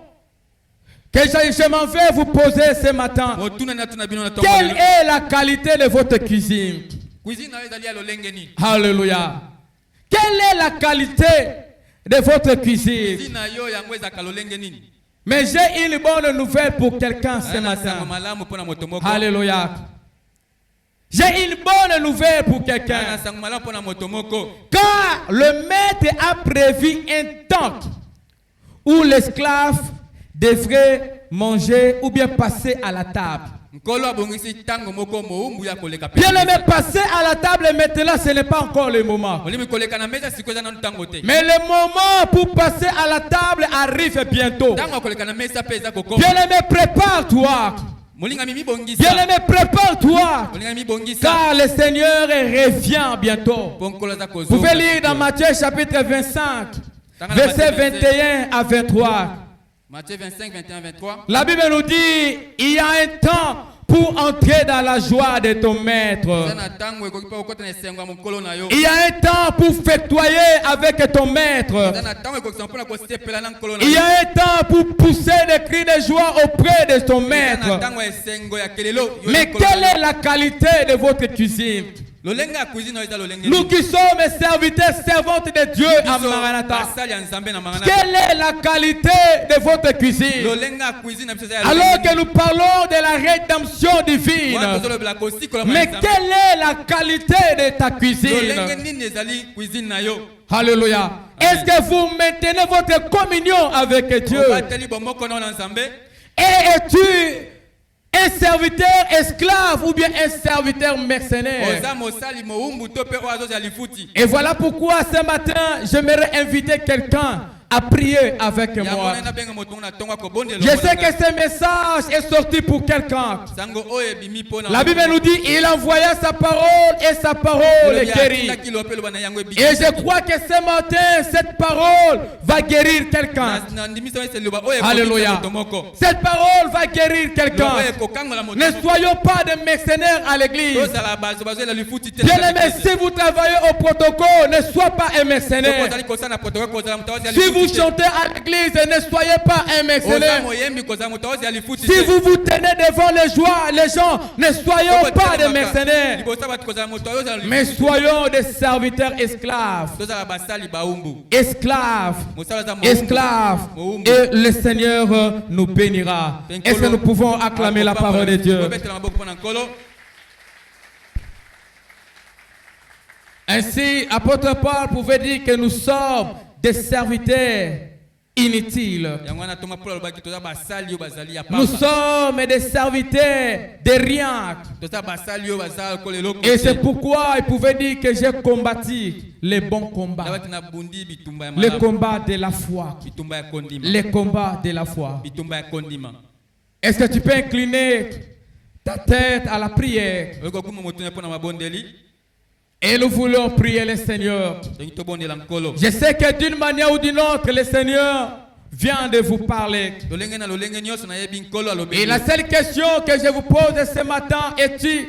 B: que je m'en vais vous poser ce matin, quelle est la qualité de votre cuisine? Alléluia. Quelle est la qualité de votre cuisine? Mais j'ai une bonne nouvelle pour quelqu'un ce matin. Alléluia. J'ai une bonne nouvelle pour quelqu'un. Car le maître a prévu un temps où l'esclave devrait manger ou bien passer à la table. Bien aimé, passer à la table maintenant, ce n'est pas encore le moment. Mais le moment pour passer à la table arrive bientôt. Bien aimé, prépare-toi. Bien aimé, prépare-toi. Car le Seigneur revient bientôt. Vous pouvez lire dans Matthieu chapitre 25, versets 21 à 23.
A: Matthieu 25, 21, 23.
B: La Bible nous dit, il y a un temps pour entrer dans la joie de ton maître. Il y a un temps pour fêtoyer avec ton maître. Il y a un temps pour pousser des cris de joie auprès de ton maître. Mais quelle est la qualité de votre cuisine? Nous qui sommes serviteurs, servantes de Dieu à Maranatha, quelle est la qualité de votre cuisine? Alors que nous parlons de la rédemption divine, mais quelle est la qualité de ta cuisine? Alléluia. Est-ce que vous maintenez votre communion avec Dieu? Et es-tu un serviteur esclave ou bien un serviteur mercenaire? Et voilà pourquoi ce matin, j'aimerais inviter quelqu'un à prier avec moi. Je sais que ce message est sorti pour quelqu'un. La Bible nous dit il envoya sa parole et sa parole guérit. Et je crois que ce matin, cette parole va guérir quelqu'un. Alléluia. Cette parole va guérir quelqu'un. Ne soyons pas des mercenaires à l'église. Bien-aimés, si vous travaillez au protocole, ne soyez pas un mercenaire. Si vous chantez à l'église, ne soyez pas un mercenaire. Si vous vous tenez devant les gens, ne soyons pas des mercenaires, mais soyons des serviteurs esclaves. Esclaves. Et le Seigneur nous bénira. Est-ce que nous pouvons acclamer la parole de Dieu? Ainsi, apôtre Paul pouvait dire que nous sommes des serviteurs inutiles. Nous sommes des serviteurs de rien. Et c'est pourquoi il pouvait dire que j'ai combattu les bons combats. Le combat de la foi. Le combat de la foi. Est-ce que tu peux incliner ta tête à la prière? Et nous voulons prier le Seigneur. Je sais que d'une manière ou d'une autre, le Seigneur vient de vous parler. Et la seule question que je vous pose ce matin est-tu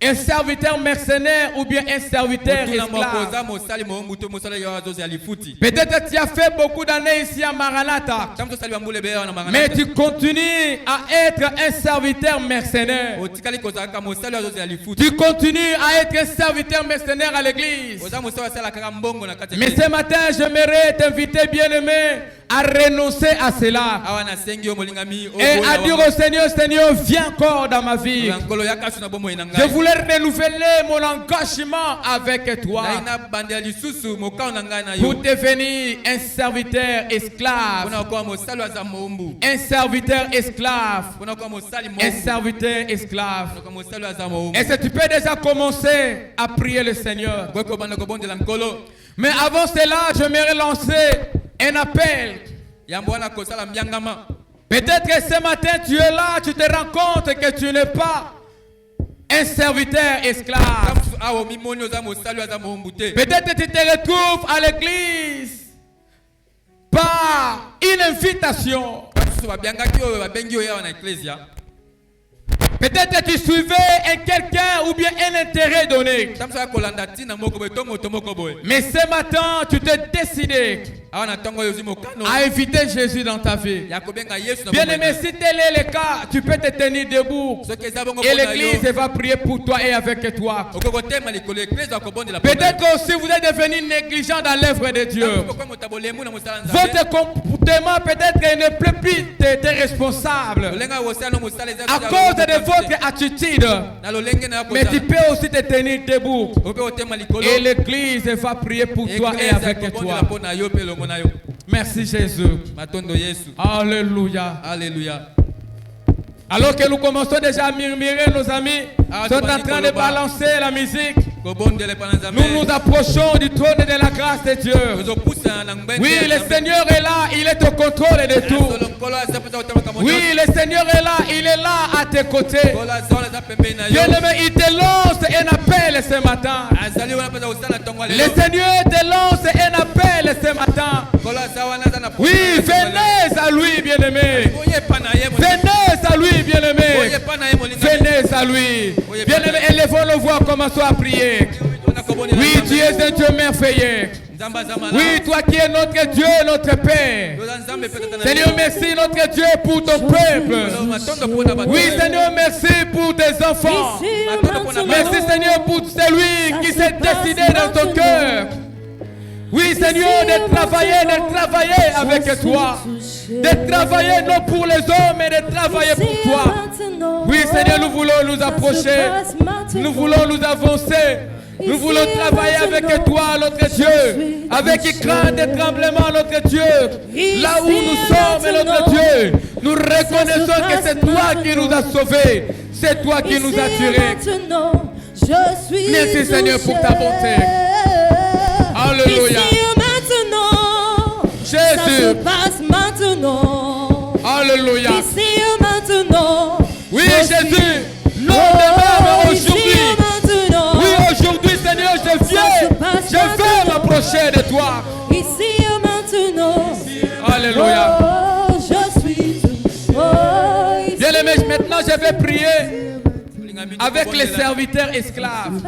B: un serviteur mercenaire ou bien un serviteur esclave? Peut-être tu as fait beaucoup d'années ici à Maranatha, mais tu continues à être un serviteur mercenaire. Tu continues à être un serviteur mercenaire à l'église. Mais ce matin, j'aimerais t'inviter, bien-aimé, à renoncer à cela et à dire au Seigneur, Seigneur, viens encore dans ma vie. Je voulais renouveler mon engagement avec toi pour devenir un serviteur esclave. Un serviteur esclave. Un serviteur esclave. Est-ce que tu peux déjà commencer à prier le Seigneur? Mais avant cela, j'aimerais lancer un appel. Peut-être que ce matin tu es là, tu te rends compte que tu n'es pas un serviteur esclave. Peut-être que tu te retrouves à l'église par une invitation. Peut-être que tu suivais quelqu'un ou bien un intérêt donné. Mais ce matin, tu t'es décidé à inviter Jésus dans ta vie. Bien aimé, si tel est le cas, tu peux te tenir debout. Et l'église va prier pour toi et avec toi. Peut-être aussi vous êtes devenu négligent dans l'œuvre de Dieu. Votre comportement peut-être ne peut plus être responsable à cause de votre attitude. Mais tu peux aussi te tenir debout. Et l'église va prier pour toi et avec toi. Merci Jésus. Alléluia.
A: Alléluia.
B: Alors que nous commençons déjà à murmurer, nos amis sont en train de balancer la musique. Nous nous approchons du trône de la grâce de Dieu. Oui, le Seigneur est là, il est au contrôle de tout. Oui, le Seigneur est là, il est là à tes côtés. Bien-aimé, il te lance un appel ce matin. Le Seigneur te lance un appel ce matin. Oui, venez à lui, bien-aimé. Venez à lui, bien-aimé. Venez à lui. Bien-aimé, élevons nos voix, commençons à prier. Oui, tu es un Dieu merveilleux. Oui, toi qui es notre Dieu, notre Père. Seigneur, merci notre Dieu pour ton peuple. Oui, Seigneur, merci pour tes enfants. Merci, Seigneur, pour celui qui s'est décidé dans ton cœur. Oui, Seigneur, de travailler avec toi. De travailler non pour les hommes, mais de travailler pour toi. Oui, Seigneur, nous voulons nous approcher. Nous voulons nous avancer. Nous voulons travailler avec toi, notre Dieu. Avec crainte et tremblement, notre Dieu. Là où nous sommes, notre Dieu. Nous reconnaissons que c'est toi qui nous as sauvés. C'est toi qui nous as tirés. Merci, Seigneur, pour ta bonté. Alléluia.
C: Maintenant,
B: Jésus.
C: ça se passe maintenant.
B: Alléluia.
C: Ici maintenant.
B: Oui, Jésus. Non, demain, mais aujourd'hui. Oui, aujourd'hui, Seigneur, je veux m'approcher de toi.
C: Ici maintenant.
B: Alléluia.
C: Oh, je suis tout.
B: Bien aimé, maintenant je vais prier avec les serviteurs esclaves.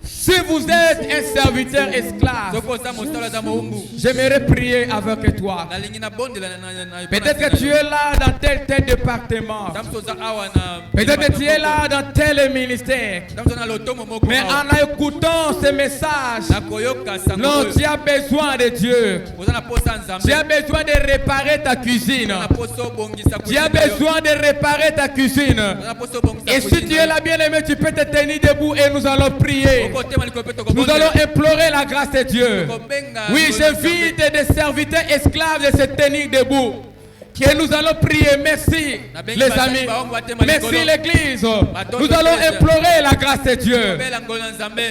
B: Si vous êtes un serviteur esclave, j'aimerais prier avec toi. Peut-être que tu es là dans tel département. Peut-être que tu es là dans tel ministère. Mais en écoutant ce message, non, tu as besoin de Dieu. Tu as besoin de réparer ta cuisine. Tu as besoin de réparer ta cuisine. Et si tu es là, bien aimé, tu peux te tenir debout et nous allons prier. Nous allons implorer la grâce de Dieu. Oui, j'invite des serviteurs esclaves de se tenir debout. Et nous allons prier. Merci les amis. Merci l'église. Nous allons implorer la grâce de Dieu.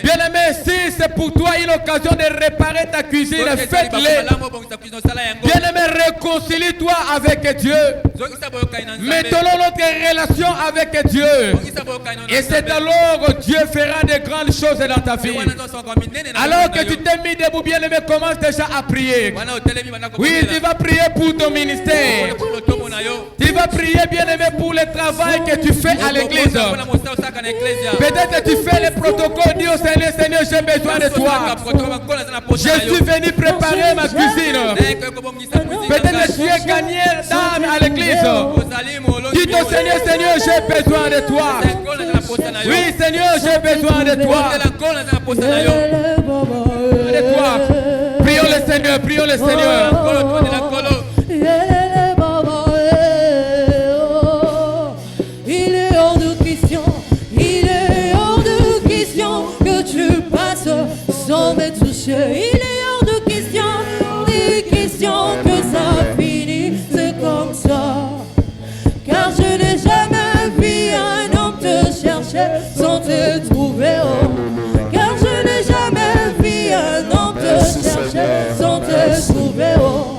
B: Bien aimé, si c'est pour toi une occasion de réparer ta cuisine, faites-le. Bien aimé, réconcilie-toi avec Dieu. Maintenant notre relation avec Dieu. Et c'est alors que Dieu fera de grandes choses dans ta vie. Alors que tu t'es mis debout, bien aimé, commence déjà à prier. Oui, tu vas prier pour ton ministère. Tu vas prier, bien aimé, pour le travail que tu fais à l'église. Peut-être que tu fais le protocole. Dis au Seigneur, Seigneur, j'ai besoin de toi. Je suis venu préparer ma cuisine. Peut-être que tu es gagné d'âme à l'église. Dis au Seigneur, Seigneur, j'ai besoin de toi. Oui, Seigneur, j'ai besoin de toi. Prions le Seigneur, prions le Seigneur.
C: Il est hors de question que tu passes sans me toucher. Il est hors de question que ça finisse comme ça. Car je n'ai jamais vu un homme te chercher sans te trouver. Oh. Car je n'ai jamais vu un homme te chercher sans te trouver. Oh.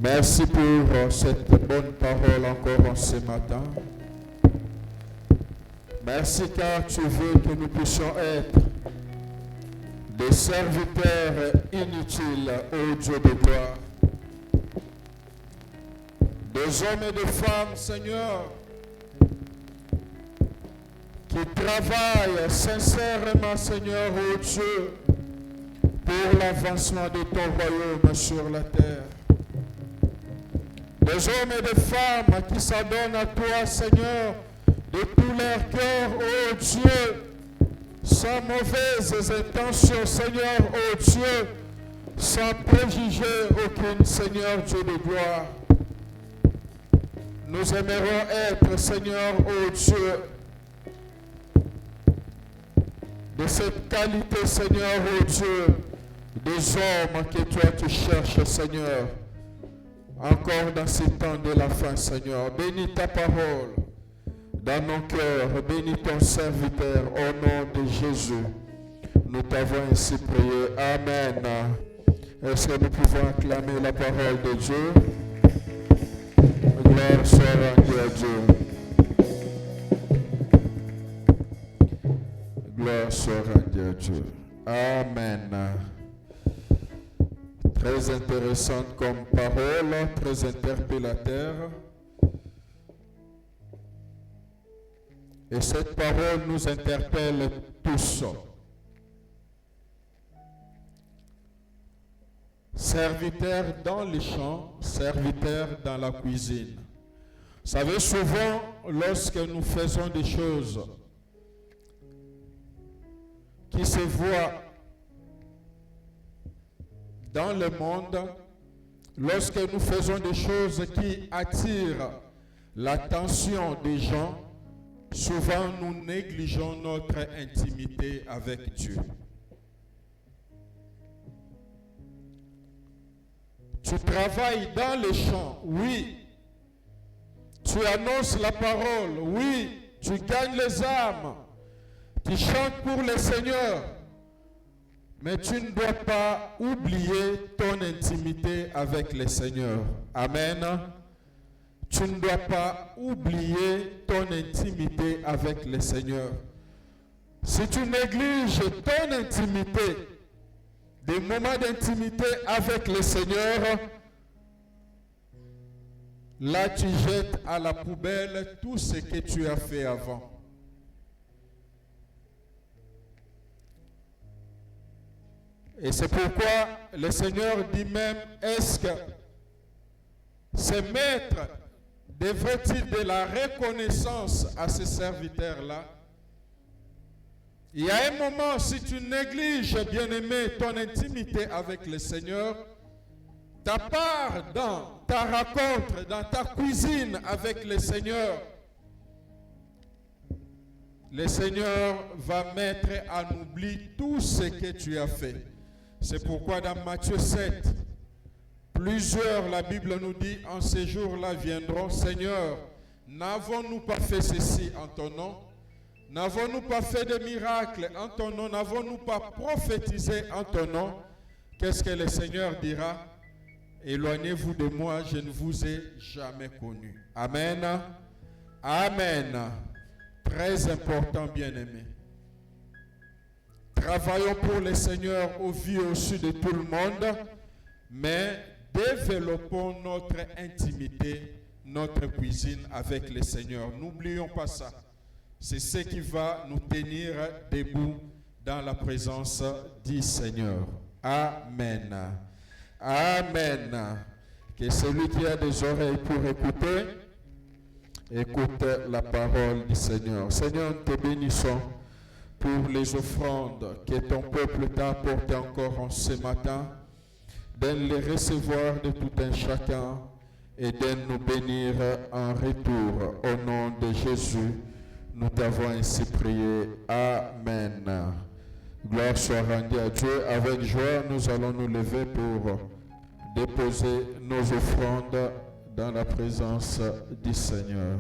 A: Merci pour cette bonne parole encore en ce matin. Merci car tu veux que nous puissions être des serviteurs inutiles au Dieu de gloire. Des hommes et des femmes, Seigneur, qui travaillent sincèrement, Seigneur, au Dieu, pour l'avancement de ton royaume sur la terre. Des hommes et des femmes qui s'adonnent à toi, Seigneur, de tout leur cœur, ô Dieu, sans mauvaises intentions, Seigneur, ô Dieu, sans préjuger aucune, Seigneur, Dieu de gloire. Nous aimerons être, Seigneur, ô Dieu, de cette qualité, Seigneur, ô Dieu, des hommes que toi tu cherches, Seigneur, encore dans ces temps de la fin, Seigneur. Bénis ta parole dans nos cœurs, bénis ton serviteur au nom de Jésus. Nous t'avons ainsi prié. Amen. Est-ce que nous pouvons acclamer la parole de Dieu? Gloire soit rendue à Dieu. Gloire soit rendue à Dieu. Amen. Très intéressante comme parole, très interpellateur. Et cette parole nous interpelle tous. Serviteurs dans les champs, serviteurs dans la cuisine. Vous savez, souvent, lorsque nous faisons des choses qui se voient dans le monde, lorsque nous faisons des choses qui attirent l'attention des gens, souvent nous négligeons notre intimité avec Dieu. Tu travailles dans les champs, oui. Tu annonces la parole, oui. Tu gagnes les âmes. Tu chantes pour le Seigneur. Mais tu ne dois pas oublier ton intimité avec le Seigneur. Amen. Tu ne dois pas oublier ton intimité avec le Seigneur. Si tu négliges ton intimité, des moments d'intimité avec le Seigneur, là tu jettes à la poubelle tout ce que tu as fait avant. Et c'est pourquoi le Seigneur dit même, est-ce que ces maîtres devraient-ils de la reconnaissance à ces serviteurs-là? Il y a un moment, si tu négliges, bien-aimé, ton intimité avec le Seigneur, ta part dans ta rencontre, dans ta cuisine avec le Seigneur va mettre en oubli tout ce que tu as fait. C'est pourquoi dans Matthieu 7, plusieurs, la Bible nous dit, en ces jours-là viendront, Seigneur, n'avons-nous pas fait ceci en ton nom? N'avons-nous pas fait de miracles en ton nom? N'avons-nous pas prophétisé en ton nom? Qu'est-ce que le Seigneur dira? Éloignez-vous de moi, je ne vous ai jamais connu. Amen. Amen. Très important, bien-aimé. Travaillons pour le Seigneur au vu et au su de tout le monde, mais développons notre intimité, notre cuisine avec le Seigneur. N'oublions pas ça. C'est ce qui va nous tenir debout dans la présence du Seigneur. Amen. Amen. Que celui qui a des oreilles pour écouter, écoute la parole du Seigneur. Seigneur, nous te bénissons pour les offrandes que ton peuple t'a apportées encore en ce matin, de les recevoir de tout un chacun et de nous bénir en retour. Au nom de Jésus, nous t'avons ainsi prié. Amen. Gloire soit rendue à Dieu. Avec joie, nous allons nous lever pour déposer nos offrandes dans la présence du Seigneur.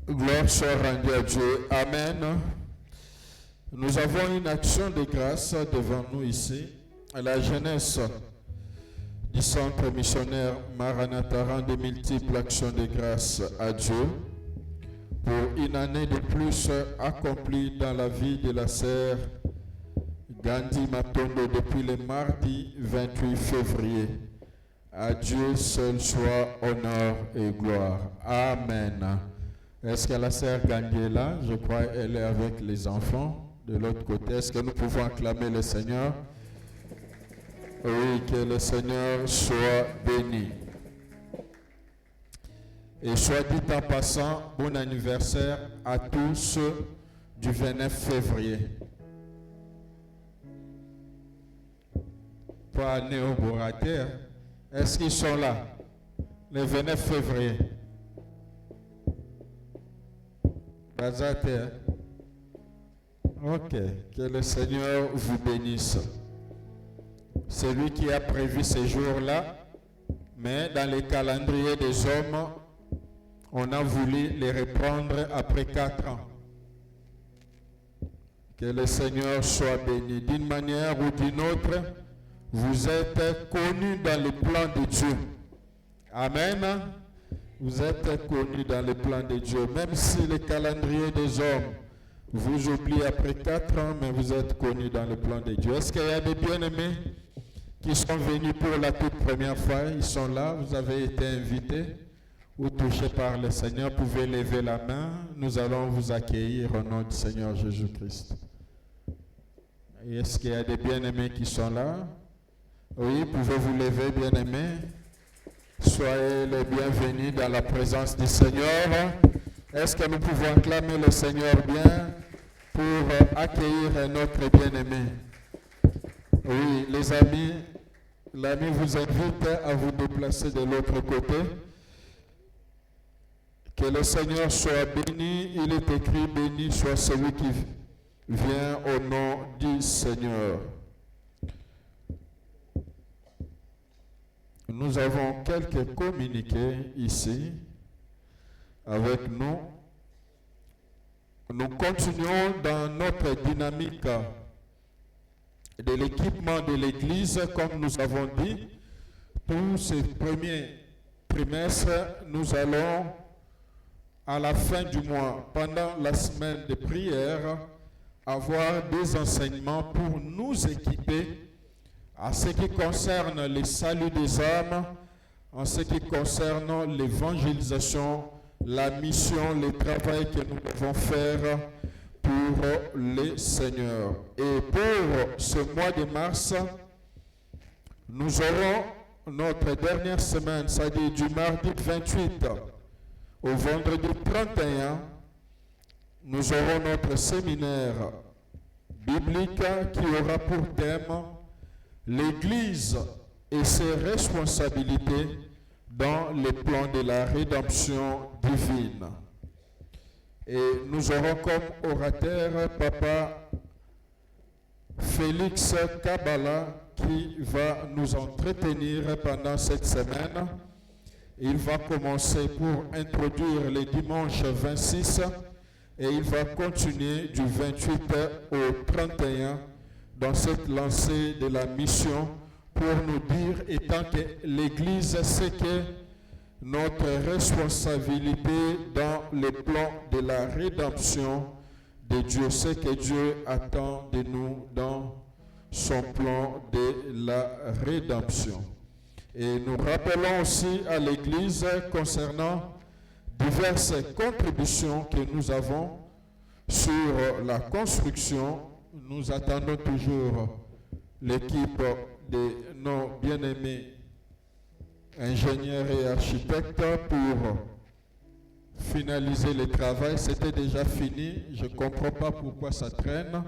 A: Gloire soit rendue à Dieu. Amen. Nous avons une action de grâce devant nous ici. La jeunesse du centre missionnaire Maranatha rend de multiples actions de grâce à Dieu pour une année de plus accomplie dans la vie de la sœur Gandhi Matondo depuis le mardi 28 février. À Dieu seul soit honneur et gloire. Amen. Est-ce que la sœur Gandhi est là? Je crois qu'elle est avec les enfants de l'autre côté. Est-ce que nous pouvons acclamer le Seigneur? Oui, que le Seigneur soit béni. Et soit dit en passant, bon anniversaire à tous ceux du 29 février. Pas néo-boraté, hein? Est-ce qu'ils sont là? Le 29 février. Bazate, hein? Ok, que le Seigneur vous bénisse. C'est lui qui a prévu ces jours-là, mais dans les calendriers des hommes, on a voulu les reprendre après 4 ans. Que le Seigneur soit béni. D'une manière ou d'une autre, vous êtes connus dans le plan de Dieu. Amen. Vous êtes connus dans le plan de Dieu. Même si le calendrier des hommes vous oublie après 4 ans, mais vous êtes connus dans le plan de Dieu. Est-ce qu'il y a des bien-aimés qui sont venus pour la toute première fois? Ils sont là, vous avez été invités ou touchés par le Seigneur. Vous pouvez lever la main. Nous allons vous accueillir au nom du Seigneur Jésus-Christ. Est-ce qu'il y a des bien-aimés qui sont là? Oui, pouvez-vous lever, bien-aimés? Soyez les bienvenus dans la présence du Seigneur. Est-ce que nous pouvons acclamer le Seigneur bien pour accueillir notre bien-aimé? Oui, les amis, l'ami vous invite à vous déplacer de l'autre côté. Que le Seigneur soit béni. Il est écrit, béni soit celui qui vient au nom du Seigneur. Nous avons quelques communiqués ici avec nous. Nous continuons dans notre dynamique de l'équipement de l'Église, comme nous avons dit. Pour ce premier trimestre, nous allons, à la fin du mois, pendant la semaine de prière, avoir des enseignements pour nous équiper à ce qui concerne le salut des âmes, en ce qui concerne l'évangélisation, la mission, le travail que nous devons faire pour le Seigneur. Et pour ce mois de mars, nous aurons notre dernière semaine, c'est-à-dire du mardi 28 au vendredi 31, nous aurons notre séminaire biblique qui aura pour thème l'Église et ses responsabilités dans le plan de la rédemption divine. Et nous aurons comme orateur Papa Félix Kabala qui va nous entretenir pendant cette semaine. Il va commencer pour introduire le dimanche 26 et il va continuer du 28 au 31 dans cette lancée de la mission pour nous dire, étant que l'Église sait que notre responsabilité dans le plan de la rédemption de Dieu, c'est que Dieu attend de nous dans son plan de la rédemption. Et nous rappelons aussi à l'Église concernant diverses contributions que nous avons sur la construction. Nous attendons toujours l'équipe de nos bien-aimés ingénieurs et architectes pour finaliser le travail. C'était déjà fini. Je ne comprends pas pourquoi ça traîne,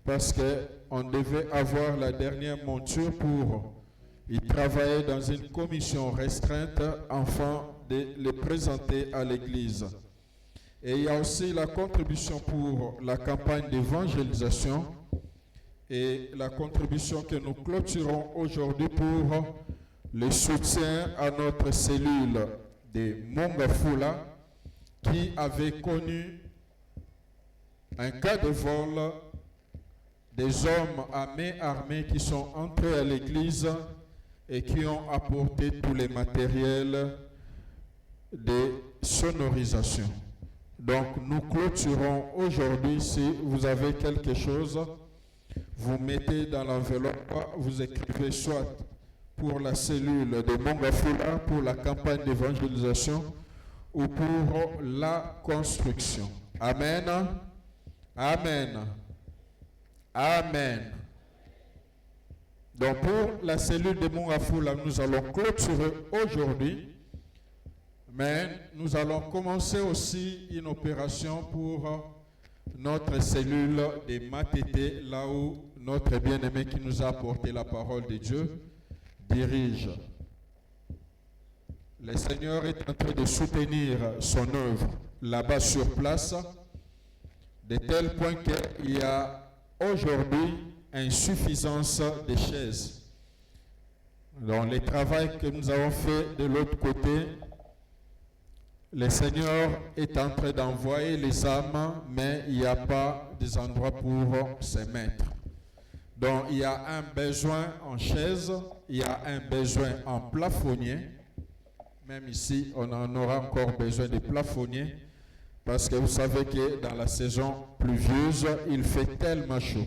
A: parce qu'on devait avoir la dernière monture pour y travailler dans une commission restreinte afin de les présenter à l'Église. Et il y a aussi la contribution pour la campagne d'évangélisation et la contribution que nous clôturons aujourd'hui pour le soutien à notre cellule de Mongafula qui avait connu un cas de vol des hommes armés qui sont entrés à l'église et qui ont apporté tous les matériels de sonorisation. Donc nous clôturons aujourd'hui. Si vous avez quelque chose, vous mettez dans l'enveloppe, vous écrivez soit pour la cellule de Mongafula, pour la campagne d'évangélisation, ou pour la construction. Amen. Amen. Amen. Donc pour la cellule de Mongafoula, nous allons clôturer aujourd'hui, mais nous allons commencer aussi une opération pour notre cellule de Matete, là où notre bien-aimé qui nous a apporté la parole de Dieu dirige. Le Seigneur est en train de soutenir son œuvre là-bas sur place, de tel point qu'il y a aujourd'hui insuffisance de chaises. Dans le travail que nous avons fait de l'autre côté, le Seigneur est en train d'envoyer les âmes, mais il n'y a pas des endroits pour se mettre. Donc il y a un besoin en chaise, il y a un besoin en plafonnier. Même ici, on en aura encore besoin de plafonniers, parce que vous savez que dans la saison pluvieuse, il fait tellement chaud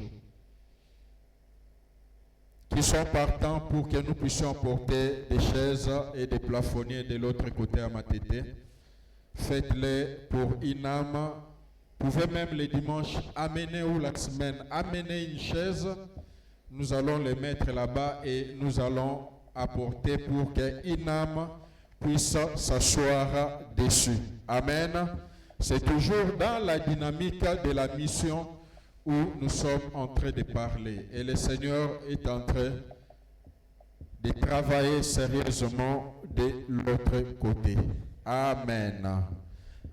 A: qu'ils sont partants pour que nous puissions porter des chaises et des plafonniers de l'autre côté à Matete. Faites-les pour une âme. Vous pouvez même les dimanches amener ou la semaine, amener une chaise. Nous allons les mettre là-bas et nous allons apporter pour qu'une âme puisse s'asseoir dessus. Amen. C'est toujours dans la dynamique de la mission où nous sommes en train de parler. Et le Seigneur est en train de travailler sérieusement de l'autre côté. Amen.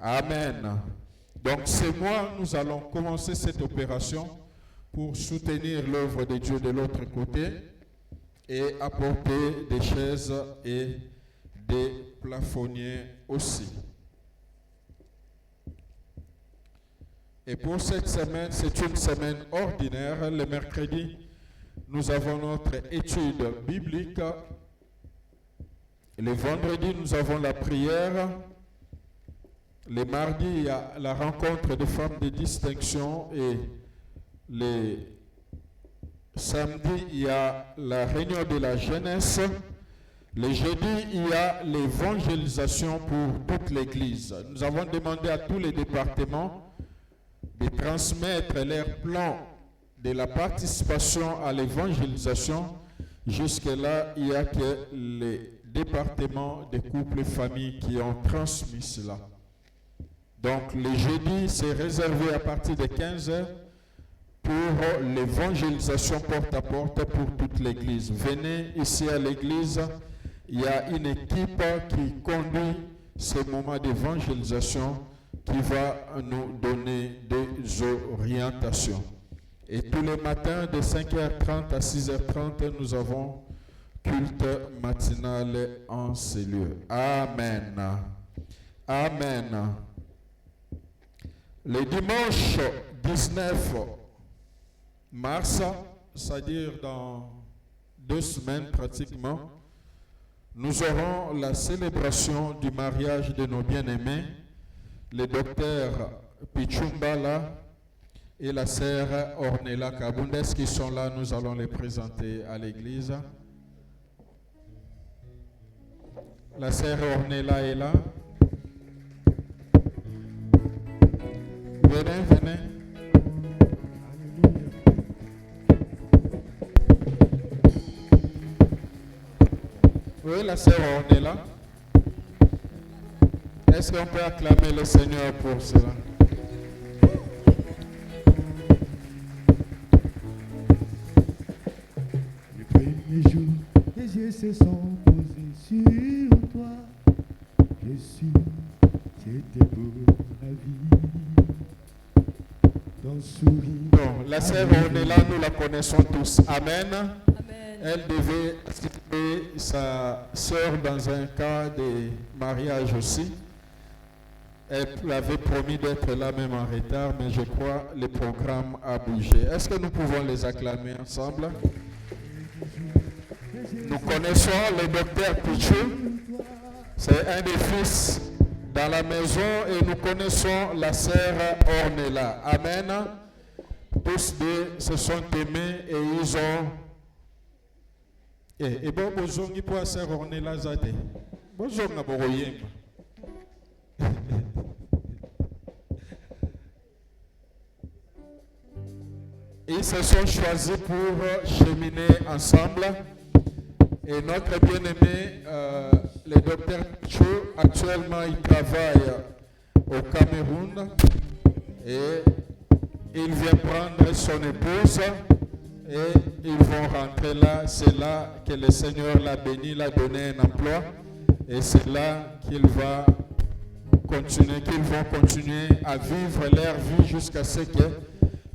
A: Amen. Donc c'est moi, nous allons commencer cette opération pour soutenir l'œuvre de Dieu de l'autre côté et apporter des chaises et des plafonniers aussi. Et pour cette semaine, c'est une semaine ordinaire. Le mercredi, nous avons notre étude biblique. Le vendredi, nous avons la prière. Le mardi, il y a la rencontre des femmes de distinction. Et le samedi, il y a la réunion de la jeunesse. Le jeudi, il y a l'évangélisation pour toute l'Église. Nous avons demandé à tous les départements de transmettre leur plan de la participation à l'évangélisation. Jusque-là, il n'y a que les départements des couples et familles qui ont transmis cela. Donc, le jeudi, c'est réservé à partir de 15h pour l'évangélisation porte à porte pour toute l'Église. Venez ici à l'Église. Il y a une équipe qui conduit ce moment d'évangélisation qui va nous donner des orientations. Et tous les matins de 5h30 à 6h30, nous avons culte matinal en ces lieux. Amen. Amen. Le dimanche 19 mars, c'est-à-dire dans 2 semaines pratiquement, nous aurons la célébration du mariage de nos bien-aimés, le docteur Pichumbala et la sœur Ornella Kabundes qui sont là. Nous allons les présenter à l'église. La sœur Ornella est là. Venez, venez. Oui, la sœur Ornella. Est-ce qu'on peut acclamer le Seigneur pour cela?
D: Le premier jour, les yeux se sont posés sur toi. Je suis, c'était pour la vie. Ton sourire.
A: Non, la sœur Ornella, nous la connaissons tous. Amen.
C: Amen.
A: Elle devait assister sa sœur dans un cas de mariage aussi. Elle avait promis d'être là même en retard, mais je crois que le programme a bougé. Est-ce que nous pouvons les acclamer ensemble? Nous connaissons le docteur Pichou. C'est un des fils dans la maison et nous connaissons la sœur Ornella. Amen. Tous deux se sont aimés et ils ont... Et bon, bonjour, pour la sœur Ornella Zade. Bonjour, Naboroyem. Ils se sont choisis pour cheminer ensemble. Et notre bien-aimé, le docteur Cho, actuellement il travaille au Cameroun et il vient prendre son épouse et ils vont rentrer là. C'est là que le Seigneur l'a béni, l'a donné un emploi et c'est là qu'ils vont continuer à vivre leur vie jusqu'à ce que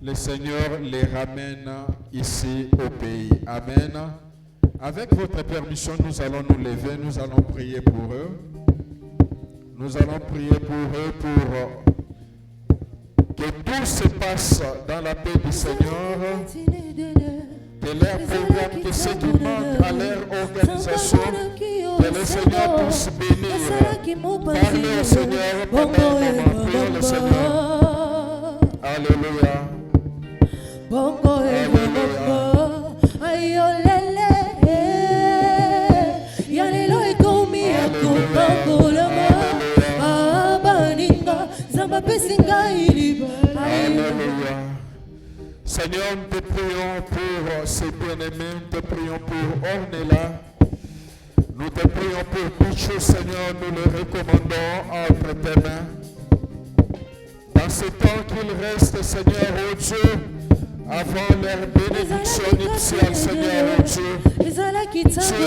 A: le Seigneur les ramène ici au pays. Amen. Avec votre permission, nous allons nous lever, nous allons prier pour eux. Nous allons prier pour eux pour que tout se passe dans la paix du Seigneur, que leur programme, que ce qui manque à leur organisation, que le Seigneur puisse bénir. Parlez au Seigneur pendant un moment, priez le Seigneur. Alléluia. Alléluia. Seigneur, nous te prions pour ces bien-aimés, nous te prions pour Ornella. Nous te prions pour toutes choses, Seigneur, nous les recommandons entre tes mains. Dans ce temps qu'il reste, Seigneur, oh Dieu, avant leur bénédiction nuptiale, Seigneur, oh Dieu. Tu es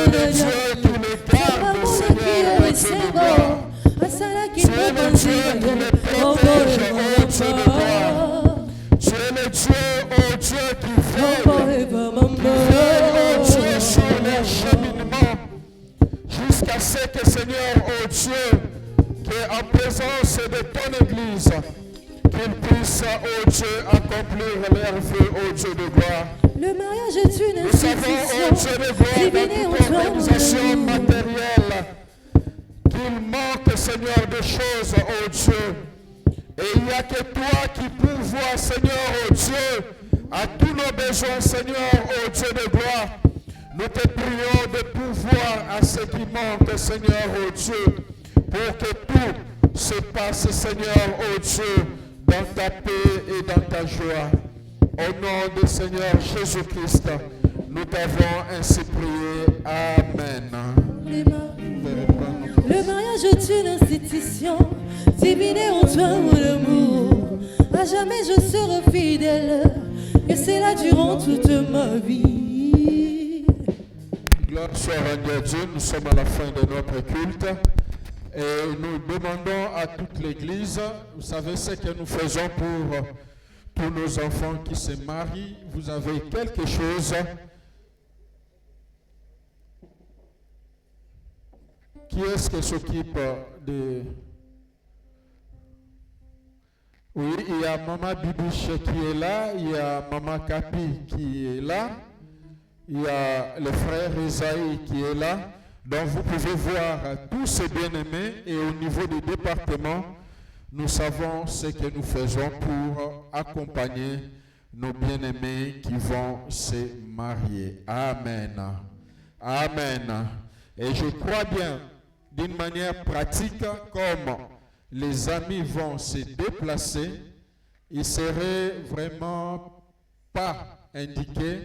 A: le Dieu qui les garde, Seigneur, oh Dieu de gloire. Tu es le Dieu qui les protège, oh Dieu de gloire. Tu es le Dieu, oh Dieu, qui veille, oh Dieu, sur leur cheminement, jusqu'à ce que, Seigneur, oh Dieu, qu'en présence de ton Église, qu'ils puissent, oh Dieu, accomplir leur vœu, oh Dieu de gloire.
C: Le mariage est une
A: Nous savons, oh Dieu de gloire, dans toute organisation matérielle, qu'il manque, Seigneur, de choses, oh Dieu. Et il n'y a que toi qui pourvois, Seigneur, oh Dieu, à tous nos besoins, Seigneur, oh Dieu de gloire. Nous te prions de pouvoir à ce qui manque, Seigneur, oh Dieu, pour que tout se passe, Seigneur, oh Dieu, dans ta paix et dans ta joie. Au nom du Seigneur Jésus-Christ, nous t'avons ainsi prié. Amen.
C: Le mariage est une institution divinée en toi, mon amour. À jamais je serai fidèle, et c'est là durant toute ma vie.
A: Gloire soit rendue à Dieu. Nous sommes à la fin de notre culte et nous demandons à toute l'Église, vous savez ce que nous faisons pour tous nos enfants qui se marient. Vous avez quelque chose qui est-ce qui s'occupe de... Oui, il y a Maman Bibouche qui est là, il y a Maman Kapi qui est là, il y a le frère Isaïe qui est là. Donc vous pouvez voir tous ces bien-aimés et au niveau du département, nous savons ce que nous faisons pour accompagner nos bien-aimés qui vont se marier. Amen. Amen. Et je crois bien, d'une manière pratique, comme les amis vont se déplacer, il ne serait vraiment pas indiqué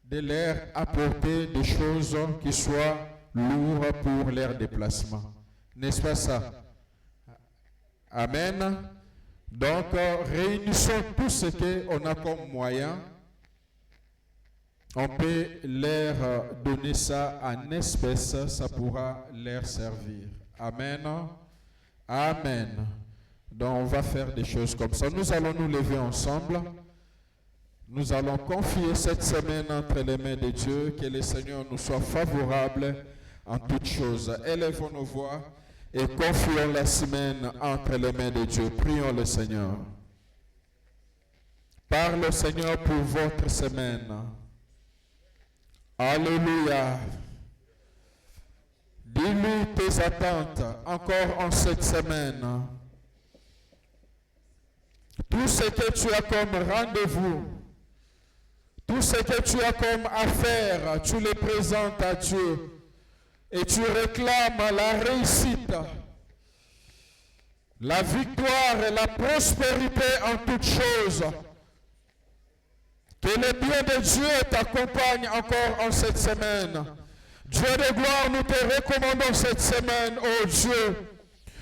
A: de leur apporter des choses qui soient lourdes pour leur déplacement. N'est-ce pas ça? Amen. Donc, réunissons tout ce qu'on a comme moyen. On peut leur donner ça en espèces, ça pourra leur servir. Amen. Amen. Donc, on va faire des choses comme ça. Nous allons nous lever ensemble. Nous allons confier cette semaine entre les mains de Dieu, que le Seigneur nous soit favorable en toutes choses. Élevons nos voix et confions la semaine entre les mains de Dieu. Prions le Seigneur. Parle, Seigneur, pour votre semaine. Alléluia. Dis-lui tes attentes encore en cette semaine. Tout ce que tu as comme rendez-vous, tout ce que tu as comme affaire, tu les présentes à Dieu et tu réclames la réussite. la victoire et la prospérité en toutes choses. Que le bien de Dieu t'accompagne encore en cette semaine. Dieu de gloire, nous te recommandons cette semaine, oh Dieu.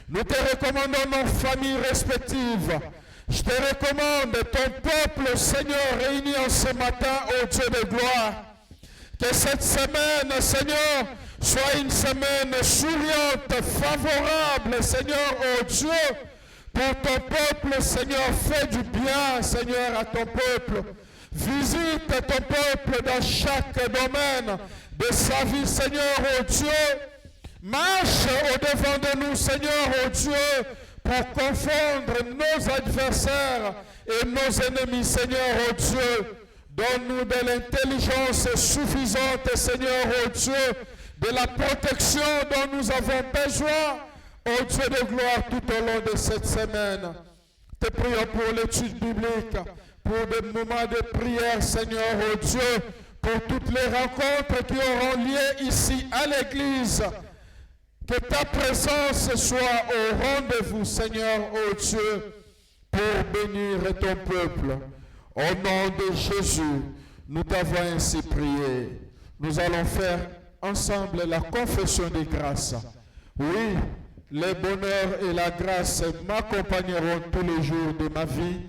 A: Nous te recommandons nos familles respectives. Je te recommande ton peuple, Seigneur, réuni en ce matin, oh Dieu de gloire. Que cette semaine, Seigneur, soit une semaine souriante, favorable, Seigneur, oh Dieu, pour ton peuple, Seigneur. Fais du bien, Seigneur, à ton peuple. Visite ton peuple dans chaque domaine de sa vie, Seigneur, oh Dieu. Marche au-devant de nous, Seigneur, oh Dieu, pour confondre nos adversaires et nos ennemis, Seigneur, oh Dieu. Donne-nous de l'intelligence suffisante, Seigneur, oh Dieu, de la protection dont nous avons besoin, oh Dieu de gloire, tout au long de cette semaine. Te prions pour l'étude biblique, pour des moments de prière, Seigneur, oh Dieu, pour toutes les rencontres qui auront lieu ici à l'église. Que ta présence soit au rendez-vous, Seigneur, oh Dieu, pour bénir ton peuple. Au nom de Jésus, nous t'avons ainsi prié. Nous allons faire ensemble la confession des grâces. Oui, le bonheur et la grâce m'accompagneront tous les jours de ma vie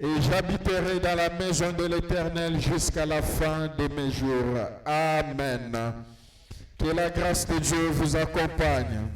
A: et j'habiterai dans la maison de l'Éternel jusqu'à la fin de mes jours. Amen. Que la grâce de Dieu vous accompagne.